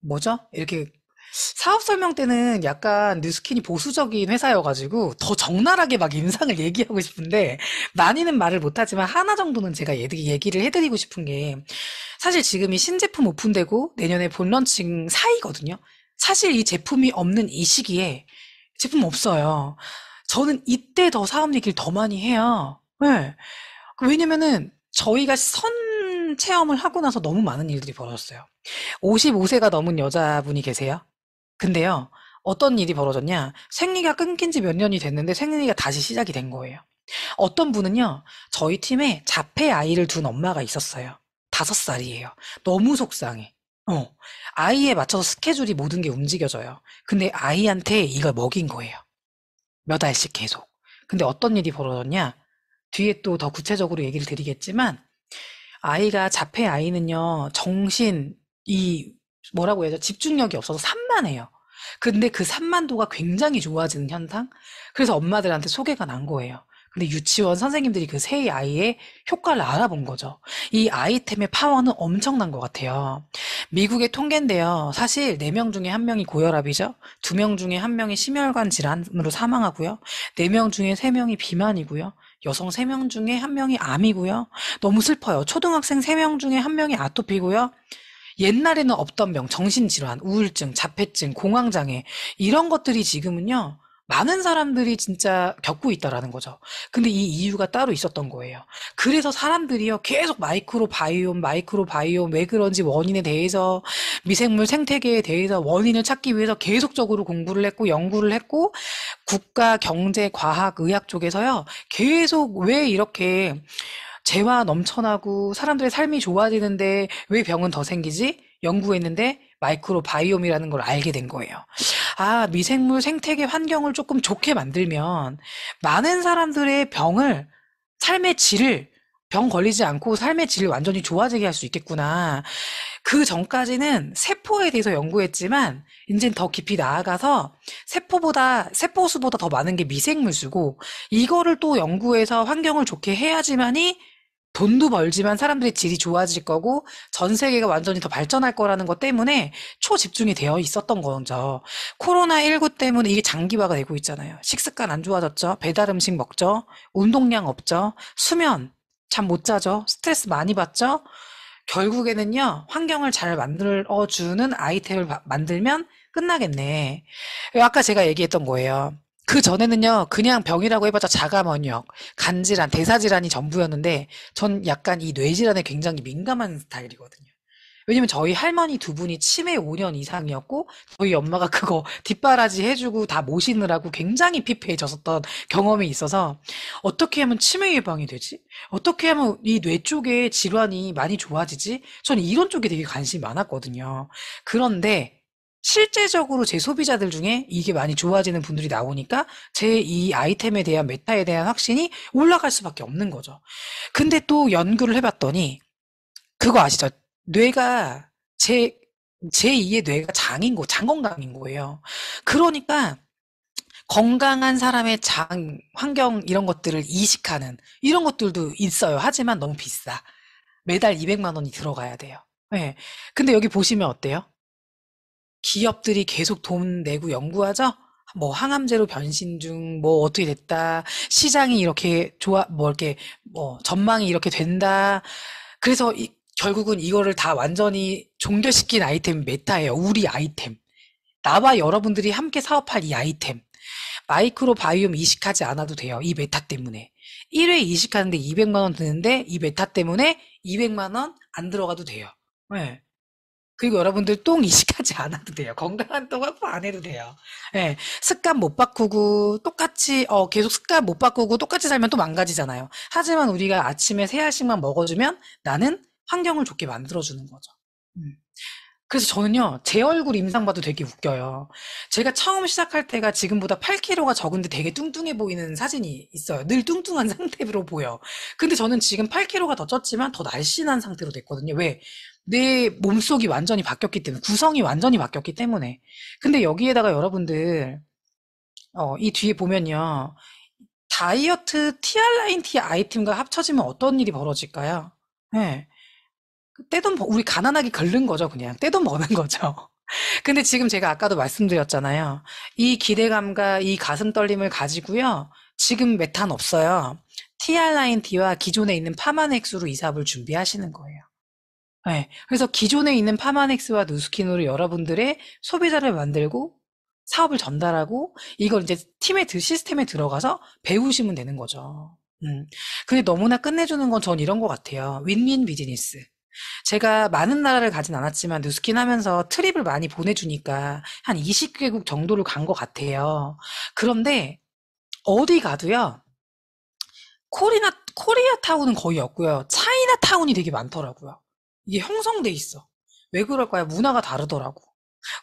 뭐죠? 이렇게 사업 설명 때는 약간 뉴스킨이 보수적인 회사여가지고 더 적나라하게 막 인상을 얘기하고 싶은데 많이는 말을 못하지만 하나 정도는 제가 얘기를 해드리고 싶은 게 사실 지금 이 신제품 오픈되고 내년에 본런칭 사이거든요. 사실 이 제품이 없는 이 시기에 제품 없어요. 저는 이때 더 사업 얘기를 더 많이 해요. 네. 왜냐면은 저희가 선 체험을 하고 나서 너무 많은 일들이 벌어졌어요. 55세가 넘은 여자분이 계세요. 근데요, 어떤 일이 벌어졌냐? 생리가 끊긴 지 몇 년이 됐는데 생리가 다시 시작이 된 거예요. 어떤 분은요, 저희 팀에 자폐 아이를 둔 엄마가 있었어요. 5살이에요. 너무 속상해. 아이에 맞춰서 스케줄이 모든 게 움직여져요. 근데 아이한테 이걸 먹인 거예요. 몇 알씩 계속. 근데 어떤 일이 벌어졌냐? 뒤에 또 더 구체적으로 얘기를 드리겠지만, 아이가 자폐 아이는요, 뭐라고 해야죠? 집중력이 없어서 산만해요. 근데 그 산만도가 굉장히 좋아지는 현상? 그래서 엄마들한테 소개가 난 거예요. 근데 유치원 선생님들이 그 세 아이의 효과를 알아본 거죠. 이 아이템의 파워는 엄청난 것 같아요. 미국의 통계인데요. 사실 4명 중에 1명이 고혈압이죠. 2명 중에 1명이 심혈관 질환으로 사망하고요. 4명 중에 3명이 비만이고요. 여성 3명 중에 1명이 암이고요. 너무 슬퍼요. 초등학생 3명 중에 1명이 아토피고요. 옛날에는 없던 병, 정신질환, 우울증, 자폐증, 공황장애 이런 것들이 지금은요. 많은 사람들이 진짜 겪고 있다라는 거죠. 근데 이 이유가 따로 있었던 거예요. 그래서 사람들이요. 계속 마이크로바이옴 왜 그런지 원인에 대해서 미생물 생태계에 대해서 원인을 찾기 위해서 계속적으로 공부를 했고 연구를 했고 국가, 경제, 과학, 의학 쪽에서요. 계속 왜 이렇게 재화 넘쳐나고 사람들의 삶이 좋아지는데 왜 병은 더 생기지? 연구했는데 마이크로바이옴이라는 걸 알게 된 거예요. 아, 미생물 생태계 환경을 조금 좋게 만들면 많은 사람들의 삶의 질을 병 걸리지 않고 삶의 질을 완전히 좋아지게 할 수 있겠구나. 그 전까지는 세포에 대해서 연구했지만 이제는 더 깊이 나아가서 세포수보다 더 많은 게 미생물수고 이거를 또 연구해서 환경을 좋게 해야지만이 돈도 벌지만 사람들의 질이 좋아질 거고 전 세계가 완전히 더 발전할 거라는 것 때문에 초집중이 되어 있었던 거죠. 코로나19 때문에 이게 장기화가 되고 있잖아요. 식습관 안 좋아졌죠. 배달 음식 먹죠. 운동량 없죠. 수면 잠 못 자죠. 스트레스 많이 받죠. 결국에는요. 환경을 잘 만들어주는 아이템을 만들면 끝나겠네. 아까 제가 얘기했던 거예요. 그 전에는요, 그냥 병이라고 해봤자 자가면역, 간질환, 대사질환이 전부였는데, 전 약간 이 뇌질환에 굉장히 민감한 스타일이거든요. 왜냐면 저희 할머니 2분이 치매 5년 이상이었고, 저희 엄마가 그거 뒷바라지 해주고 다 모시느라고 굉장히 피폐해졌었던 경험이 있어서, 어떻게 하면 치매 예방이 되지? 어떻게 하면 이 뇌 쪽에 질환이 많이 좋아지지? 저는 이런 쪽에 되게 관심이 많았거든요. 그런데, 실제적으로 제 소비자들 중에 이게 많이 좋아지는 분들이 나오니까 제 이 아이템에 대한 메타에 대한 확신이 올라갈 수밖에 없는 거죠. 근데 또 연구를 해봤더니 그거 아시죠? 뇌가 제2의 뇌가 장 건강인 거예요. 그러니까 건강한 사람의 장, 환경 이런 것들을 이식하는 이런 것들도 있어요. 하지만 너무 비싸. 매달 200만 원이 들어가야 돼요. 네. 근데 여기 보시면 어때요? 기업들이 계속 돈 내고 연구하죠? 뭐 항암제로 변신 중, 뭐 어떻게 됐다, 시장이 이렇게 뭐 이렇게 뭐 전망이 이렇게 된다. 그래서 결국은 이거를 다 완전히 종결시킨 아이템이 메타예요. 우리 아이템. 나와 여러분들이 함께 사업할 이 아이템. 마이크로 바이옴 이식하지 않아도 돼요. 이 메타 때문에. 1회 이식하는데 200만 원 드는데 이 메타 때문에 200만 원 안 들어가도 돼요. 네. 그리고 여러분들 똥 이식하지 않아도 돼요. 건강한 똥 확보 안 해도 돼요. 예, 습관 못 바꾸고 똑같이 계속 습관 못 바꾸고 똑같이 살면 또 망가지잖아요. 하지만 우리가 아침에 3알씩만 먹어주면 나는 환경을 좋게 만들어주는 거죠. 음. 그래서 저는요, 제 얼굴 임상 봐도 되게 웃겨요. 제가 처음 시작할 때가 지금보다 8kg가 적은데 되게 뚱뚱해 보이는 사진이 있어요. 늘 뚱뚱한 상태로 보여. 근데 저는 지금 8kg가 더 쪘지만 더 날씬한 상태로 됐거든요. 왜? 내 몸속이 완전히 바뀌었기 때문에, 구성이 완전히 바뀌었기 때문에. 근데 여기에다가 여러분들, 이 뒤에 보면요. 다이어트 티알라인티 아이템과 합쳐지면 어떤 일이 벌어질까요? 네. 우리 가난하게 긁는 거죠, 그냥. 떼돈 버는 거죠. 근데 지금 제가 아까도 말씀드렸잖아요. 이 기대감과 이 가슴 떨림을 가지고요. 지금 메탄 없어요. TR9T와 기존에 있는 파마넥스로 이 사업을 준비하시는 거예요. 네. 그래서 기존에 있는 파마넥스와 누스킨으로 여러분들의 소비자를 만들고 사업을 전달하고 이걸 이제 시스템에 들어가서 배우시면 되는 거죠. 근데 너무나 끝내주는 건 전 이런 것 같아요. 윈윈 비즈니스. 제가 많은 나라를 가진 않았지만 뉴스킨 하면서 트립을 많이 보내주니까 한 20개국 정도를 간 것 같아요. 그런데 어디 가도요. 코리아 타운은 거의 없고요. 차이나 타운이 되게 많더라고요. 이게 형성돼 있어. 왜 그럴까요? 문화가 다르더라고.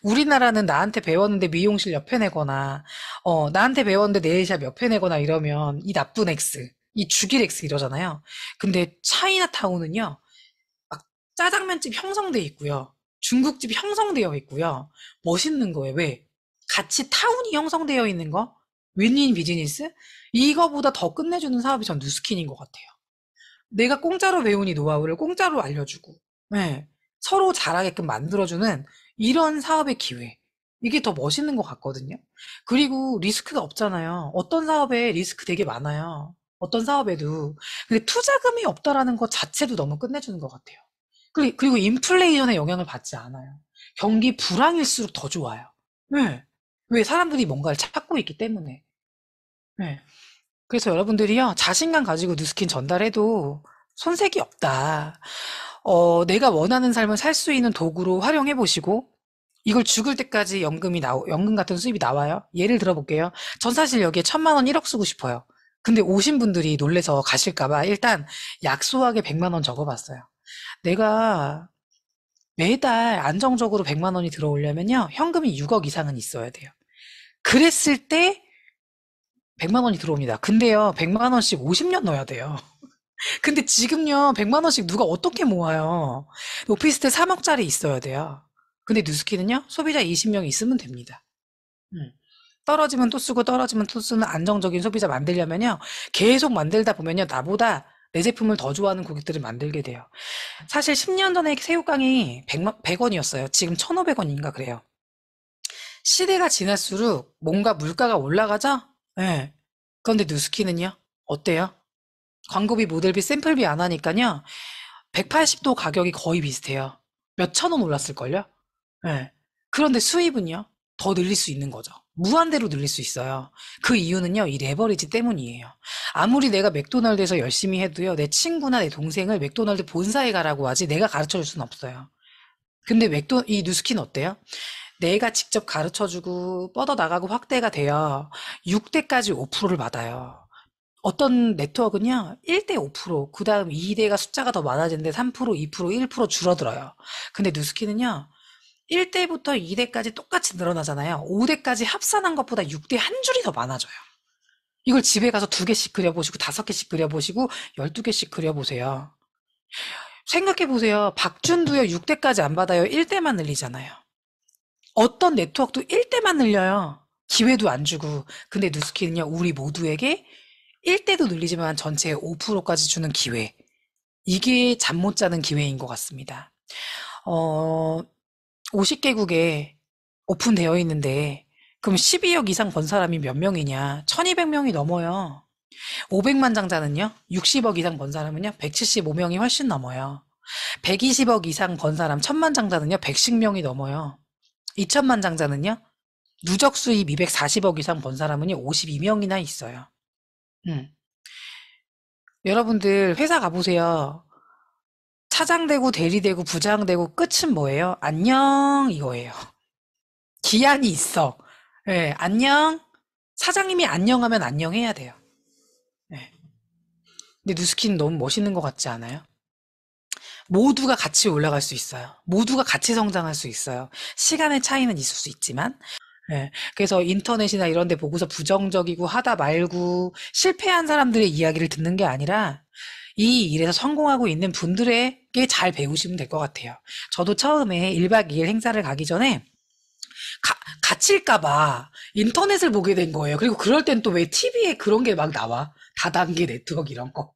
우리나라는 나한테 배웠는데 미용실 옆에 내거나, 나한테 배웠는데 네일샵 옆에 내거나 이러면 이 나쁜 X, 이 죽일 X 이러잖아요. 근데 차이나타운은요, 막 짜장면집 형성돼 있고요. 중국집이 형성되어 있고요. 멋있는 거예요. 왜? 같이 타운이 형성되어 있는 거? 윈윈 비즈니스? 이거보다 더 끝내주는 사업이 전 뉴스킨인 것 같아요. 내가 공짜로 배우니 노하우를 공짜로 알려주고, 네. 서로 잘하게끔 만들어주는 이런 사업의 기회. 이게 더 멋있는 것 같거든요. 그리고 리스크가 없잖아요. 어떤 사업에 리스크 되게 많아요. 어떤 사업에도. 근데 투자금이 없다라는 것 자체도 너무 끝내주는 것 같아요. 그리고 인플레이션의 영향을 받지 않아요. 경기 불황일수록 더 좋아요. 네. 왜 사람들이 뭔가를 찾고 있기 때문에. 네. 그래서 여러분들이요, 자신감 가지고 뉴스킨 전달해도 손색이 없다. 내가 원하는 삶을 살 수 있는 도구로 활용해 보시고, 이걸 죽을 때까지 연금 같은 수입이 나와요. 예를 들어볼게요. 전 사실 여기에 1,000만 원 1억 쓰고 싶어요. 근데 오신 분들이 놀래서 가실까봐 일단 약소하게 100만 원 적어봤어요. 내가 매달 안정적으로 100만 원이 들어오려면요, 현금이 6억 이상은 있어야 돼요. 그랬을 때 100만 원이 들어옵니다. 근데요, 100만 원씩 50년 넣어야 돼요. 근데 지금요, 100만 원씩 누가 어떻게 모아요? 오피스텔 3억짜리 있어야 돼요. 근데 뉴스키는요, 소비자 20명 있으면 됩니다. 음. 떨어지면 또 쓰고 떨어지면 또 쓰는 안정적인 소비자 만들려면요, 계속 만들다 보면요, 나보다 내 제품을 더 좋아하는 고객들을 만들게 돼요. 사실 10년 전에 새우깡이 100원이었어요. 지금 1,500원인가 그래요. 시대가 지날수록 뭔가 물가가 올라가죠? 예. 그런데 뉴스키는요? 어때요? 광고비, 모델비, 샘플비 안 하니까요. 180도 가격이 거의 비슷해요. 몇 천 원 올랐을걸요? 예. 그런데 수입은요? 더 늘릴 수 있는 거죠. 무한대로 늘릴 수 있어요. 그 이유는요, 이 레버리지 때문이에요. 아무리 내가 맥도날드에서 열심히 해도요, 내 친구나 내 동생을 맥도날드 본사에 가라고 하지 내가 가르쳐 줄 수는 없어요. 근데 이 뉴스키는 어때요? 내가 직접 가르쳐주고 뻗어나가고 확대가 돼요. 6대까지 5%를 받아요. 어떤 네트워크는요, 1대 5%, 그 다음 2대가 숫자가 더 많아지는데 3%, 2%, 1% 줄어들어요. 근데 뉴스키는요, 1대부터 2대까지 똑같이 늘어나잖아요. 5대까지 합산한 것보다 6대 한 줄이 더 많아져요. 이걸 집에 가서 2개씩 그려보시고 5개씩 그려보시고 12개씩 그려보세요. 생각해보세요. 박준두요 6대까지 안 받아요. 1대만 늘리잖아요. 어떤 네트워크도 1대만 늘려요. 기회도 안 주고. 근데 누스키는요, 우리 모두에게 1대도 늘리지만 전체의 5%까지 주는 기회. 이게 잠 못 자는 기회인 것 같습니다. 50개국에 오픈되어 있는데, 그럼 12억 이상 번 사람이 몇 명이냐? 1200명이 넘어요. 500만 장자는요? 60억 이상 번 사람은요? 175명이 훨씬 넘어요. 120억 이상 번 사람 1000만 장자는요? 110명이 넘어요. 2000만 장자는요? 누적 수입 240억 이상 번 사람은요? 52명이나 있어요. 여러분들 회사 가보세요. 차장되고 대리되고 부장되고 끝은 뭐예요? 안녕 이거예요. 기한이 있어. 예, 안녕. 사장님이 안녕하면 안녕해야 돼요. 예. 근데 누스키는 너무 멋있는 것 같지 않아요? 모두가 같이 올라갈 수 있어요. 모두가 같이 성장할 수 있어요. 시간의 차이는 있을 수 있지만. 예. 그래서 인터넷이나 이런 데 보고서 부정적이고 하다 말고 실패한 사람들의 이야기를 듣는 게 아니라 이 일에서 성공하고 있는 분들에게 잘 배우시면 될 것 같아요. 저도 처음에 1박 2일 행사를 가기 전에 갇힐까봐 인터넷을 보게 된 거예요. 그리고 그럴 땐 또 왜 TV에 그런 게 막 나와. 다단계 네트워크 이런 거.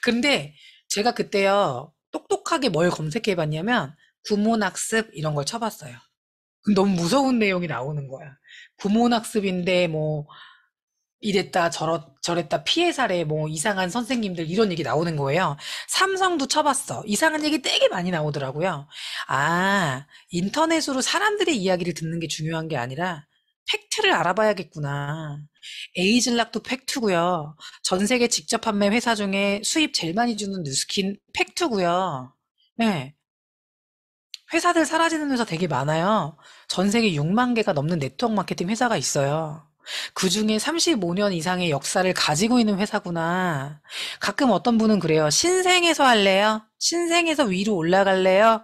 근데 제가 그때요, 똑똑하게 뭘 검색해 봤냐면, 구몬학습 이런 걸 쳐봤어요. 너무 무서운 내용이 나오는 거야. 구몬학습인데, 뭐, 이랬다, 저랬다, 피해 사례, 뭐, 이상한 선생님들, 이런 얘기 나오는 거예요. 삼성도 쳐봤어. 이상한 얘기 되게 많이 나오더라고요. 아, 인터넷으로 사람들의 이야기를 듣는 게 중요한 게 아니라, 팩트를 알아봐야겠구나. 에이즐락도 팩트고요. 전 세계 직접 판매 회사 중에 수입 제일 많이 주는 뉴스킨 팩트고요. 네. 회사들 사라지는 회사 되게 많아요. 전 세계 6만 개가 넘는 네트워크 마케팅 회사가 있어요. 그 중에 35년 이상의 역사를 가지고 있는 회사구나. 가끔 어떤 분은 그래요. 신생에서 할래요? 신생에서 위로 올라갈래요?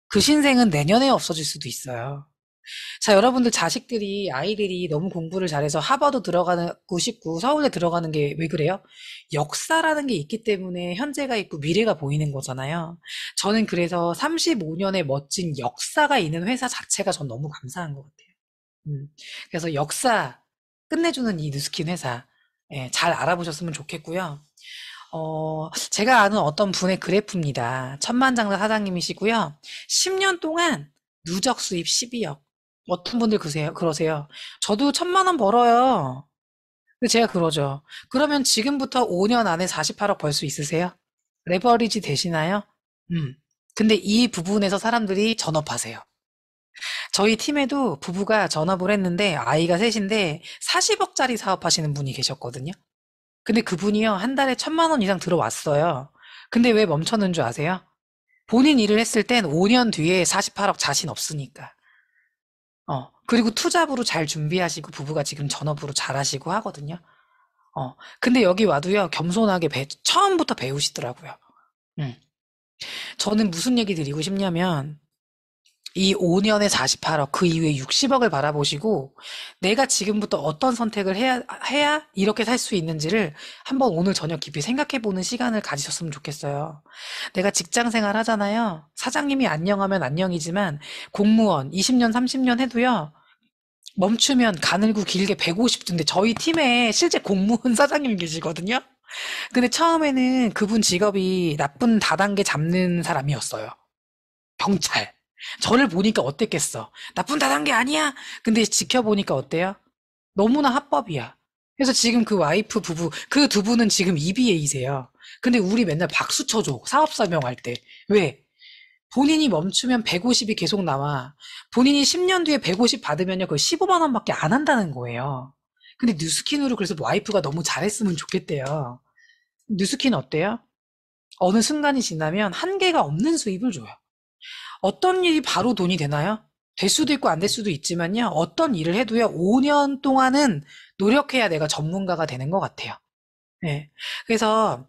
그 신생은 내년에 없어질 수도 있어요. 자, 여러분들 자식들이, 아이들이 너무 공부를 잘해서 하버드 들어가고 싶고 서울대 들어가는 게 왜 그래요? 역사라는 게 있기 때문에 현재가 있고 미래가 보이는 거잖아요. 저는 그래서 35년의 멋진 역사가 있는 회사 자체가 전 너무 감사한 것 같아요. 음. 그래서 역사 끝내주는 이 뉴스킨 회사, 예, 잘 알아보셨으면 좋겠고요. 제가 아는 어떤 분의 그래프입니다. 천만장자 사장님이시고요. 10년 동안 누적 수입 12억. 어떤 분들 그러세요. 저도 1000만 원 벌어요. 근데 제가 그러죠. 그러면 지금부터 5년 안에 48억 벌 수 있으세요? 레버리지 되시나요? 음. 근데 이 부분에서 사람들이 전업하세요. 저희 팀에도 부부가 전업을 했는데 아이가 셋인데 40억짜리 사업하시는 분이 계셨거든요. 근데 그분이요, 한 달에 1000만 원 이상 들어왔어요. 근데 왜 멈췄는 줄 아세요? 본인 일을 했을 땐 5년 뒤에 48억 자신 없으니까. 그리고 투잡으로 잘 준비하시고 부부가 지금 전업으로 잘하시고 하거든요. 근데 여기 와도요, 겸손하게 처음부터 배우시더라고요. 음. 저는 무슨 얘기 드리고 싶냐면, 이 5년에 48억, 그 이후에 60억을 바라보시고, 내가 지금부터 어떤 선택을 해야 이렇게 살 수 있는지를 한번 오늘 저녁 깊이 생각해보는 시간을 가지셨으면 좋겠어요. 내가 직장 생활 하잖아요. 사장님이 안녕하면 안녕이지만, 공무원 20년, 30년 해도요, 멈추면 가늘고 길게 150두인데, 저희 팀에 실제 공무원 사장님 계시거든요? 근데 처음에는 그분 직업이 나쁜 다단계 잡는 사람이었어요. 경찰. 저를 보니까 어땠겠어? 나쁜 다단계 아니야? 근데 지켜보니까 어때요? 너무나 합법이야. 그래서 지금 그 와이프 부부, 그 두 분은 지금 EBA세요. 근데 우리 맨날 박수 쳐줘. 사업 설명할 때. 왜? 본인이 멈추면 150이 계속 나와. 본인이 10년 뒤에 150 받으면요. 그걸 15만 원밖에 안 한다는 거예요. 근데 뉴스킨으로 그래서 와이프가 너무 잘했으면 좋겠대요. 뉴스킨 어때요? 어느 순간이 지나면 한계가 없는 수입을 줘요. 어떤 일이 바로 돈이 되나요? 될 수도 있고 안 될 수도 있지만요. 어떤 일을 해도요. 5년 동안은 노력해야 내가 전문가가 되는 것 같아요. 네. 그래서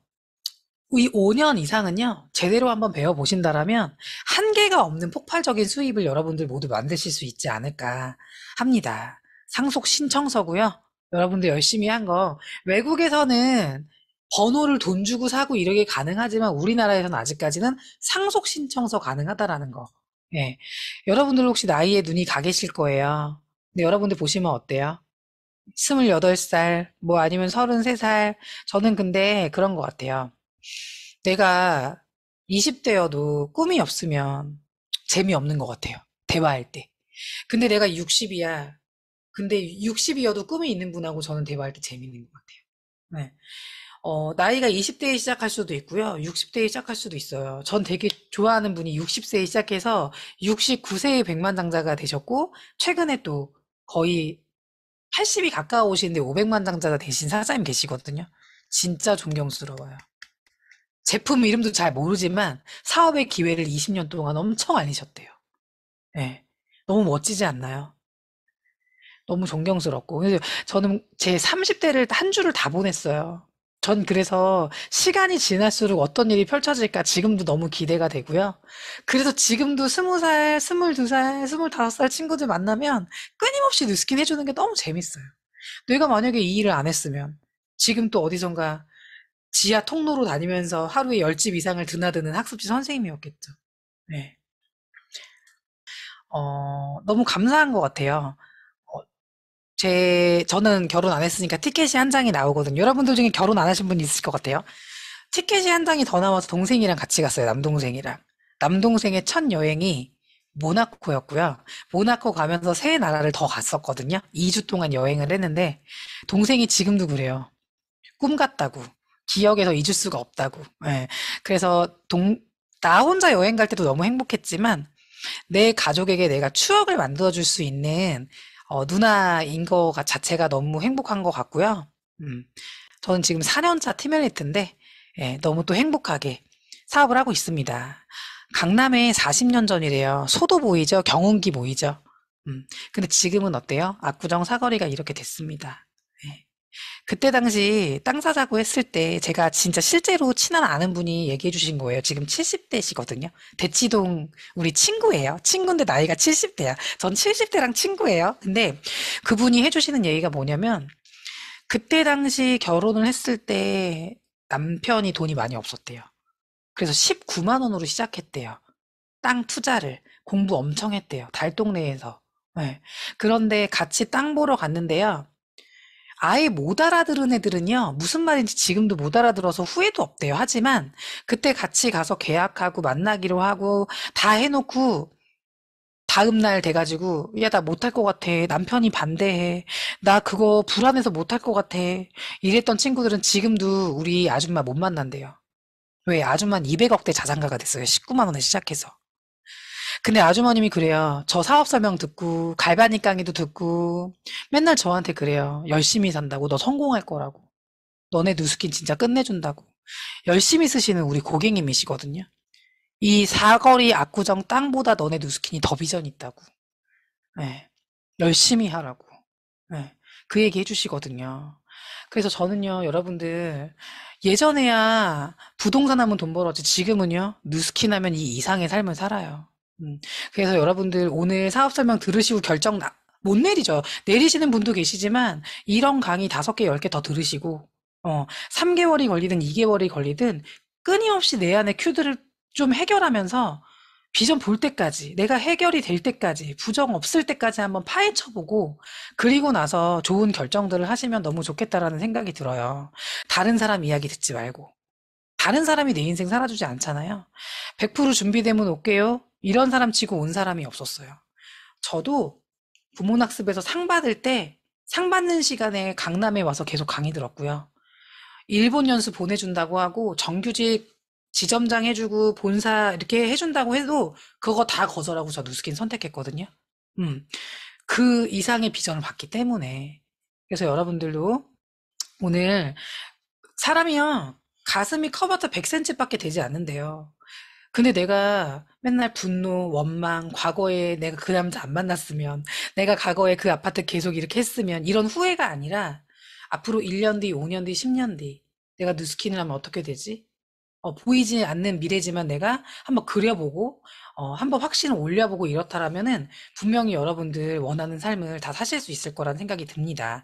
이 5년 이상은요, 제대로 한번 배워보신다라면 한계가 없는 폭발적인 수입을 여러분들 모두 만드실 수 있지 않을까 합니다. 상속 신청서고요. 여러분들 열심히 한 거, 외국에서는 번호를 돈 주고 사고 이러게 가능하지만 우리나라에서는 아직까지는 상속 신청서 가능하다라는 거. 예. 여러분들 혹시 나이에 눈이 가 계실 거예요. 근데 여러분들 보시면 어때요? 28살, 뭐 아니면 33살. 저는 근데 그런 것 같아요. 내가 20대여도 꿈이 없으면 재미없는 것 같아요. 대화할 때. 근데 내가 60이야. 근데 60이어도 꿈이 있는 분하고 저는 대화할 때 재밌는 것 같아요. 네. 나이가 20대에 시작할 수도 있고요. 60대에 시작할 수도 있어요. 전 되게 좋아하는 분이 60세에 시작해서 69세에 백만장자가 되셨고, 최근에 또 거의 80이 가까우신데 500만장자가 되신 사장님 계시거든요. 진짜 존경스러워요. 제품 이름도 잘 모르지만 사업의 기회를 20년 동안 엄청 알리셨대요. 예. 너무 멋지지 않나요? 너무 존경스럽고. 그래서 저는 제 30대를 한 주를 다 보냈어요. 전 그래서 시간이 지날수록 어떤 일이 펼쳐질까 지금도 너무 기대가 되고요. 그래서 지금도 20살, 22살, 25살 친구들 만나면 끊임없이 뉴스킨 해주는 게 너무 재밌어요. 내가 만약에 이 일을 안 했으면 지금 또 어디선가 지하 통로로 다니면서 하루에 10집 이상을 드나드는 학습지 선생님이었겠죠. 네. 너무 감사한 것 같아요. 어, 저는 결혼 안 했으니까 티켓이 한 장이 나오거든요. 여러분들 중에 결혼 안 하신 분 있을 것 같아요. 티켓이 한 장이 더 나와서 동생이랑 같이 갔어요. 남동생이랑. 남동생의 첫 여행이 모나코였고요. 모나코 가면서 세 나라를 더 갔었거든요. 2주 동안 여행을 했는데 동생이 지금도 그래요. 꿈 같다고. 기억에서 잊을 수가 없다고. 예. 그래서 나 혼자 여행 갈 때도 너무 행복했지만 내 가족에게 내가 추억을 만들어줄 수 있는 누나인 거 자체가 너무 행복한 것 같고요. 음, 저는 지금 4년차 티멜리트인데 너무 또 행복하게 사업을 하고 있습니다. 강남에 40년 전이래요. 소도 보이죠? 경운기 보이죠? 근데 지금은 어때요? 압구정 사거리가 이렇게 됐습니다. 예. 그때 당시 땅 사자고 했을 때 제가 진짜 실제로 친한 아는 분이 얘기해 주신 거예요. 지금 70대시거든요. 대치동 우리 친구예요. 친구인데 나이가 70대야. 전 70대랑 친구예요. 근데 그분이 해주시는 얘기가 뭐냐면 그때 당시 결혼을 했을 때 남편이 돈이 많이 없었대요. 그래서 19만 원으로 시작했대요. 땅 투자를 공부 엄청 했대요. 달동네에서. 네. 그런데 같이 땅 보러 갔는데요. 아예 못 알아들은 애들은요, 무슨 말인지 지금도 못 알아들어서 후회도 없대요. 하지만, 그때 같이 가서 계약하고 만나기로 하고, 다 해놓고, 다음날 돼가지고, 야, 나 못할 것 같아. 남편이 반대해. 나 그거 불안해서 못할 것 같아. 이랬던 친구들은 지금도 우리 아줌마 못 만난대요. 왜? 아줌마는 200억대 자산가가 됐어요. 19만 원에 시작해서. 근데 아주머님이 그래요. 저 사업 설명 듣고 갈바닉 강의도 듣고 맨날 저한테 그래요. 열심히 산다고 너 성공할 거라고. 너네 누스킨 진짜 끝내준다고. 열심히 쓰시는 우리 고객님이시거든요. 이 사거리 압구정 땅보다 너네 누스킨이 더 비전이 있다고. 네. 열심히 하라고. 네. 그 얘기 해주시거든요. 그래서 저는요, 여러분들, 예전에야 부동산 하면 돈 벌었지, 지금은요, 누스킨 하면 이 이상의 삶을 살아요. 음, 그래서 여러분들 오늘 사업 설명 들으시고 못 내리죠. 내리시는 분도 계시지만, 이런 강의 5개, 10개 더 들으시고, 3개월이 걸리든 2개월이 걸리든, 끊임없이 내 안의 큐들을 좀 해결하면서, 비전 볼 때까지, 내가 해결이 될 때까지, 부정 없을 때까지 한번 파헤쳐보고, 그리고 나서 좋은 결정들을 하시면 너무 좋겠다라는 생각이 들어요. 다른 사람 이야기 듣지 말고. 다른 사람이 내 인생 살아주지 않잖아요. 100% 준비되면 올게요. 이런 사람 치고 온 사람이 없었어요. 저도 부문학습에서 상 받을 때, 상 받는 시간에 강남에 와서 계속 강의 들었고요. 일본 연수 보내준다고 하고 정규직 지점장 해주고 본사 이렇게 해준다고 해도 그거 다 거절하고 저 누스킨 선택했거든요. 음, 그 이상의 비전을 받기 때문에. 그래서 여러분들도 오늘 사람이요 가슴이 커봤자 100cm밖에 되지 않는데요. 근데 내가 맨날 분노, 원망, 과거에 내가 그 남자 안 만났으면, 내가 과거에 그 아파트 계속 이렇게 했으면, 이런 후회가 아니라, 앞으로 1년 뒤, 5년 뒤, 10년 뒤, 내가 누스킨을 하면 어떻게 되지? 보이지 않는 미래지만 내가 한번 그려보고 한번 확신을 올려보고 이렇다라면은 분명히 여러분들 원하는 삶을 다 사실 수 있을 거라는 생각이 듭니다.